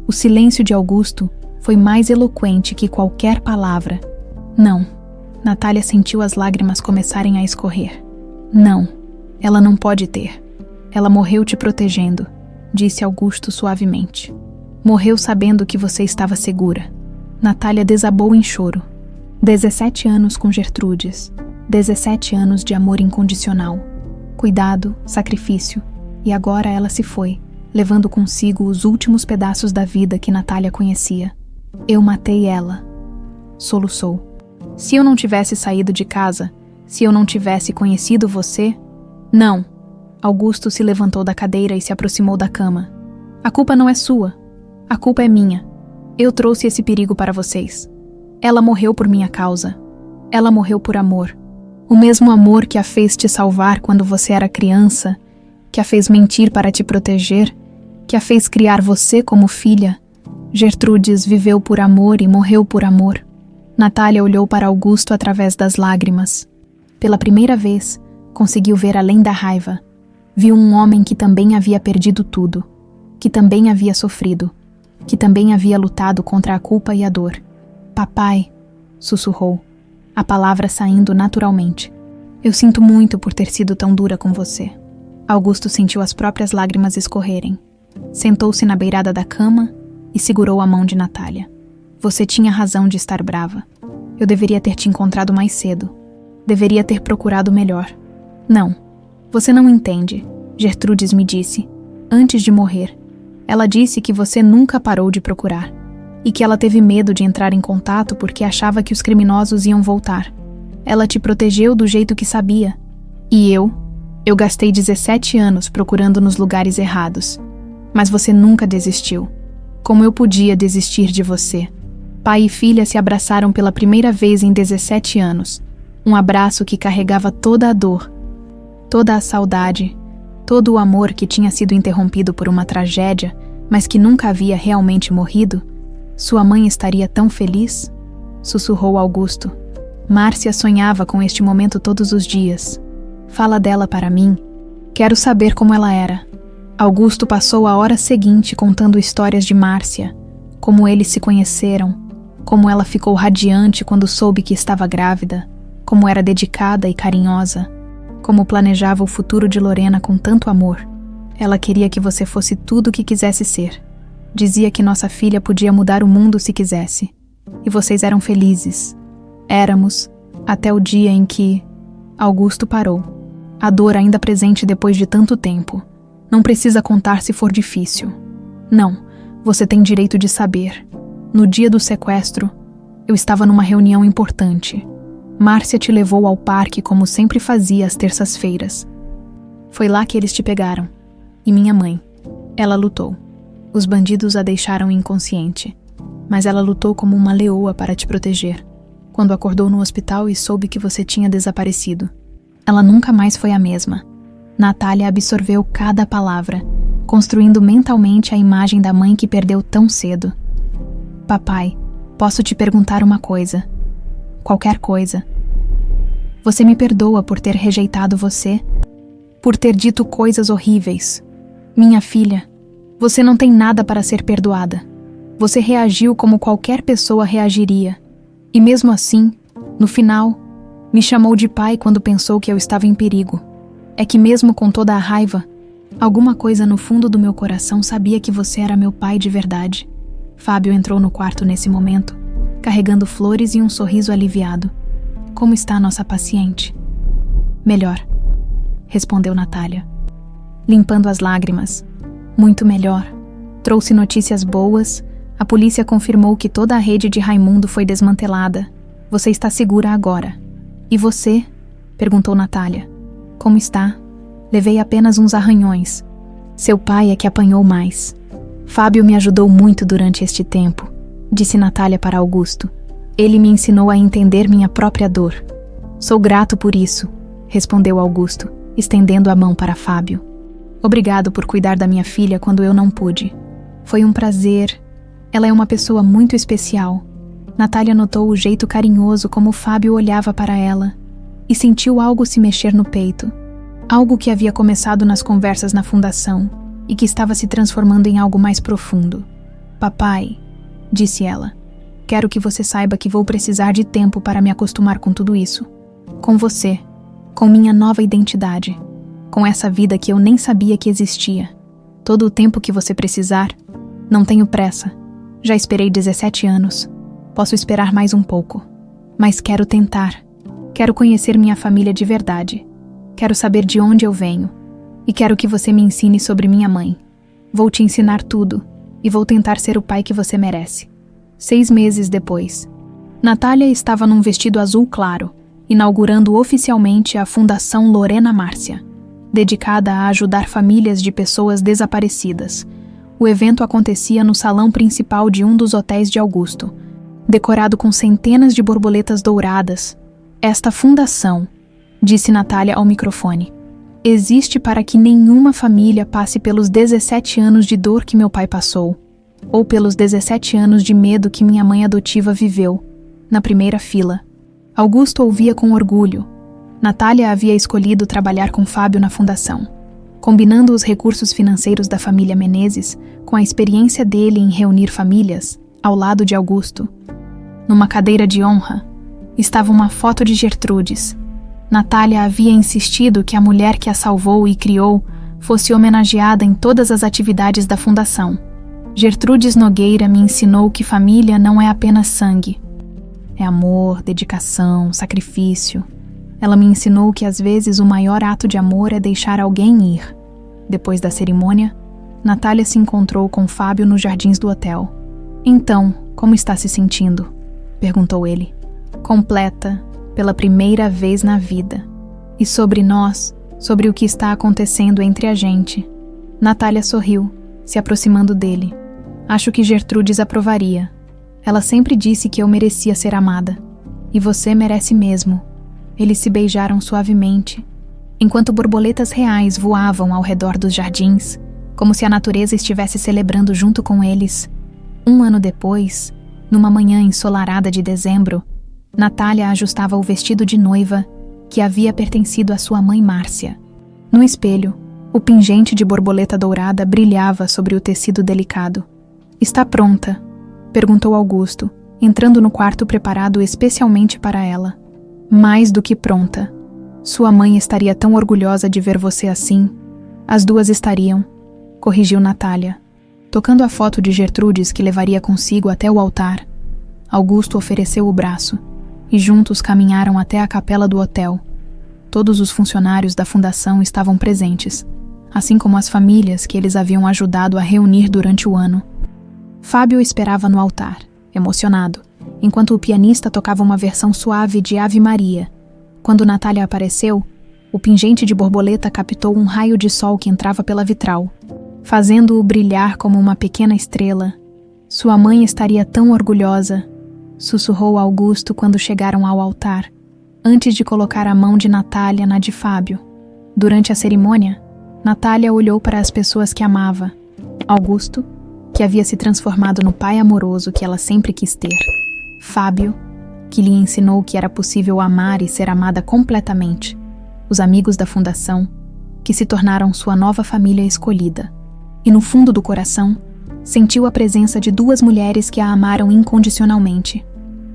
[SPEAKER 1] O silêncio de Augusto foi mais eloquente que qualquer palavra. Não. Natália sentiu as lágrimas começarem a escorrer. Não, ela não pode ter. Ela morreu te protegendo, disse Augusto suavemente. Morreu sabendo que você estava segura. Natália desabou em choro. 17 anos com Gertrudes. 17 anos de amor incondicional. Cuidado, sacrifício. E agora ela se foi, levando consigo os últimos pedaços da vida que Natália conhecia. Eu matei ela. Soluçou. Se eu não tivesse saído de casa, se eu não tivesse conhecido você... Não. Augusto se levantou da cadeira e se aproximou da cama. A culpa não é sua. A culpa é minha. Eu trouxe esse perigo para vocês. Ela morreu por minha causa. Ela morreu por amor. O mesmo amor que a fez te salvar quando você era criança, que a fez mentir para te proteger, que a fez criar você como filha. Gertrudes viveu por amor e morreu por amor. Natália olhou para Augusto através das lágrimas. Pela primeira vez, conseguiu ver além da raiva. Viu um homem que também havia perdido tudo, que também havia sofrido, que também havia lutado contra a culpa e a dor. Papai, sussurrou, a palavra saindo naturalmente. Eu sinto muito por ter sido tão dura com você. Augusto sentiu as próprias lágrimas escorrerem. Sentou-se na beirada da cama e segurou a mão de Natália. Você tinha razão de estar brava. Eu deveria ter te encontrado mais cedo. Deveria ter procurado melhor. Não, você não entende, Gertrudes me disse, antes de morrer. Ela disse que você nunca parou de procurar e que ela teve medo de entrar em contato porque achava que os criminosos iam voltar. Ela te protegeu do jeito que sabia. E eu gastei 17 anos procurando nos lugares errados. Mas você nunca desistiu. Como eu podia desistir de você? Pai e filha se abraçaram pela primeira vez em 17 anos. Um abraço que carregava toda a dor, toda a saudade, todo o amor que tinha sido interrompido por uma tragédia, mas que nunca havia realmente morrido. Sua mãe estaria tão feliz? Sussurrou Augusto. Márcia sonhava com este momento todos os dias. Fala dela para mim. Quero saber como ela era. Augusto passou a hora seguinte contando histórias de Márcia, como eles se conheceram, como ela ficou radiante quando soube que estava grávida, como era dedicada e carinhosa, como planejava o futuro de Lorena com tanto amor. Ela queria que você fosse tudo o que quisesse ser. Dizia que nossa filha podia mudar o mundo se quisesse. E vocês eram felizes. Éramos, até o dia em que Augusto parou. A dor ainda presente depois de tanto tempo. Não precisa contar se for difícil. Não, você tem direito de saber. No dia do sequestro, eu estava numa reunião importante. Márcia te levou ao parque como sempre fazia às terças-feiras. Foi lá que eles te pegaram. E minha mãe. Ela lutou. Os bandidos a deixaram inconsciente. Mas ela lutou como uma leoa para te proteger. Quando acordou no hospital e soube que você tinha desaparecido. Ela nunca mais foi a mesma. Natália absorveu cada palavra, construindo mentalmente a imagem da mãe que perdeu tão cedo. Papai, posso te perguntar uma coisa? Qualquer coisa. Você me perdoa por ter rejeitado você? Por ter dito coisas horríveis? Minha filha, você não tem nada para ser perdoada. Você reagiu como qualquer pessoa reagiria. E mesmo assim, no final, me chamou de pai quando pensou que eu estava em perigo. É que mesmo com toda a raiva, alguma coisa no fundo do meu coração sabia que você era meu pai de verdade. Fábio entrou no quarto nesse momento, carregando flores e um sorriso aliviado. Como está nossa paciente? Melhor, respondeu Natália, limpando as lágrimas. Muito melhor. Trouxe notícias boas. A polícia confirmou que toda a rede de Raimundo foi desmantelada. Você está segura agora. E você? Perguntou Natália. Como está? Levei apenas uns arranhões. Seu pai é que apanhou mais. Fábio me ajudou muito durante este tempo, disse Natália para Augusto. Ele me ensinou a entender minha própria dor. Sou grato por isso, respondeu Augusto, estendendo a mão para Fábio. Obrigado por cuidar da minha filha quando eu não pude. Foi um prazer. Ela é uma pessoa muito especial. Natália notou o jeito carinhoso como Fábio olhava para ela e sentiu algo se mexer no peito. Algo que havia começado nas conversas na fundação e que estava se transformando em algo mais profundo. Papai, disse ela, quero que você saiba que vou precisar de tempo para me acostumar com tudo isso. Com você, com minha nova identidade, com essa vida que eu nem sabia que existia. Todo o tempo que você precisar, não tenho pressa. Já esperei 17 anos. Posso esperar mais um pouco. Mas quero tentar. Quero conhecer minha família de verdade. Quero saber de onde eu venho. E quero que você me ensine sobre minha mãe. Vou te ensinar tudo. E vou tentar ser o pai que você merece. 6 meses depois, Natália estava num vestido azul claro, inaugurando oficialmente a Fundação Lorena Márcia, dedicada a ajudar famílias de pessoas desaparecidas. O evento acontecia no salão principal de um dos hotéis de Augusto, decorado com centenas de borboletas douradas. Esta fundação, disse Natália ao microfone, existe para que nenhuma família passe pelos 17 anos de dor que meu pai passou, ou pelos 17 anos de medo que minha mãe adotiva viveu, na primeira fila. Augusto ouvia com orgulho. Natália havia escolhido trabalhar com Fábio na fundação, combinando os recursos financeiros da família Menezes com a experiência dele em reunir famílias, ao lado de Augusto. Numa cadeira de honra, estava uma foto de Gertrudes. Natália havia insistido que a mulher que a salvou e criou fosse homenageada em todas as atividades da fundação. Gertrudes Nogueira me ensinou que família não é apenas sangue. É amor, dedicação, sacrifício. Ela me ensinou que às vezes o maior ato de amor é deixar alguém ir. Depois da cerimônia, Natália se encontrou com Fábio nos jardins do hotel. Então, como está se sentindo? Perguntou ele. Completa, pela primeira vez na vida. E sobre nós, sobre o que está acontecendo entre a gente. Natália sorriu, se aproximando dele. Acho que Gertrudes aprovaria. Ela sempre disse que eu merecia ser amada. E você merece mesmo. Eles se beijaram suavemente, enquanto borboletas reais voavam ao redor dos jardins, como se a natureza estivesse celebrando junto com eles. 1 ano depois, numa manhã ensolarada de dezembro, Natália ajustava o vestido de noiva que havia pertencido à sua mãe Márcia. No espelho, o pingente de borboleta dourada brilhava sobre o tecido delicado. "Está pronta?", perguntou Augusto, entrando no quarto preparado especialmente para ela. "Mais do que pronta. Sua mãe estaria tão orgulhosa de ver você assim." "As duas estariam", corrigiu Natália, tocando a foto de Gertrudes que levaria consigo até o altar. Augusto ofereceu o braço, e juntos caminharam até a capela do hotel. Todos os funcionários da fundação estavam presentes, assim como as famílias que eles haviam ajudado a reunir durante o ano. Fábio esperava no altar, emocionado, enquanto o pianista tocava uma versão suave de Ave Maria. Quando Natália apareceu, o pingente de borboleta captou um raio de sol que entrava pela vitral, fazendo-o brilhar como uma pequena estrela. "Sua mãe estaria tão orgulhosa", sussurrou Augusto quando chegaram ao altar, antes de colocar a mão de Natália na de Fábio. Durante a cerimônia, Natália olhou para as pessoas que amava. Augusto, que havia se transformado no pai amoroso que ela sempre quis ter. Fábio, que lhe ensinou que era possível amar e ser amada completamente. Os amigos da fundação, que se tornaram sua nova família escolhida. E no fundo do coração, sentiu a presença de 2 mulheres que a amaram incondicionalmente.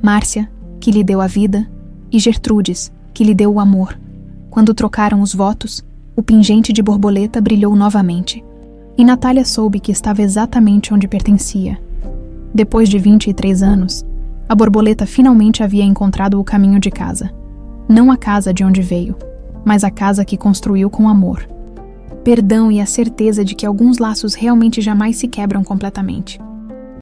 [SPEAKER 1] Márcia, que lhe deu a vida, e Gertrudes, que lhe deu o amor. Quando trocaram os votos, o pingente de borboleta brilhou novamente. E Natália soube que estava exatamente onde pertencia. Depois de 23 anos, a borboleta finalmente havia encontrado o caminho de casa. Não a casa de onde veio, mas a casa que construiu com amor. Perdão e a certeza de que alguns laços realmente jamais se quebram completamente.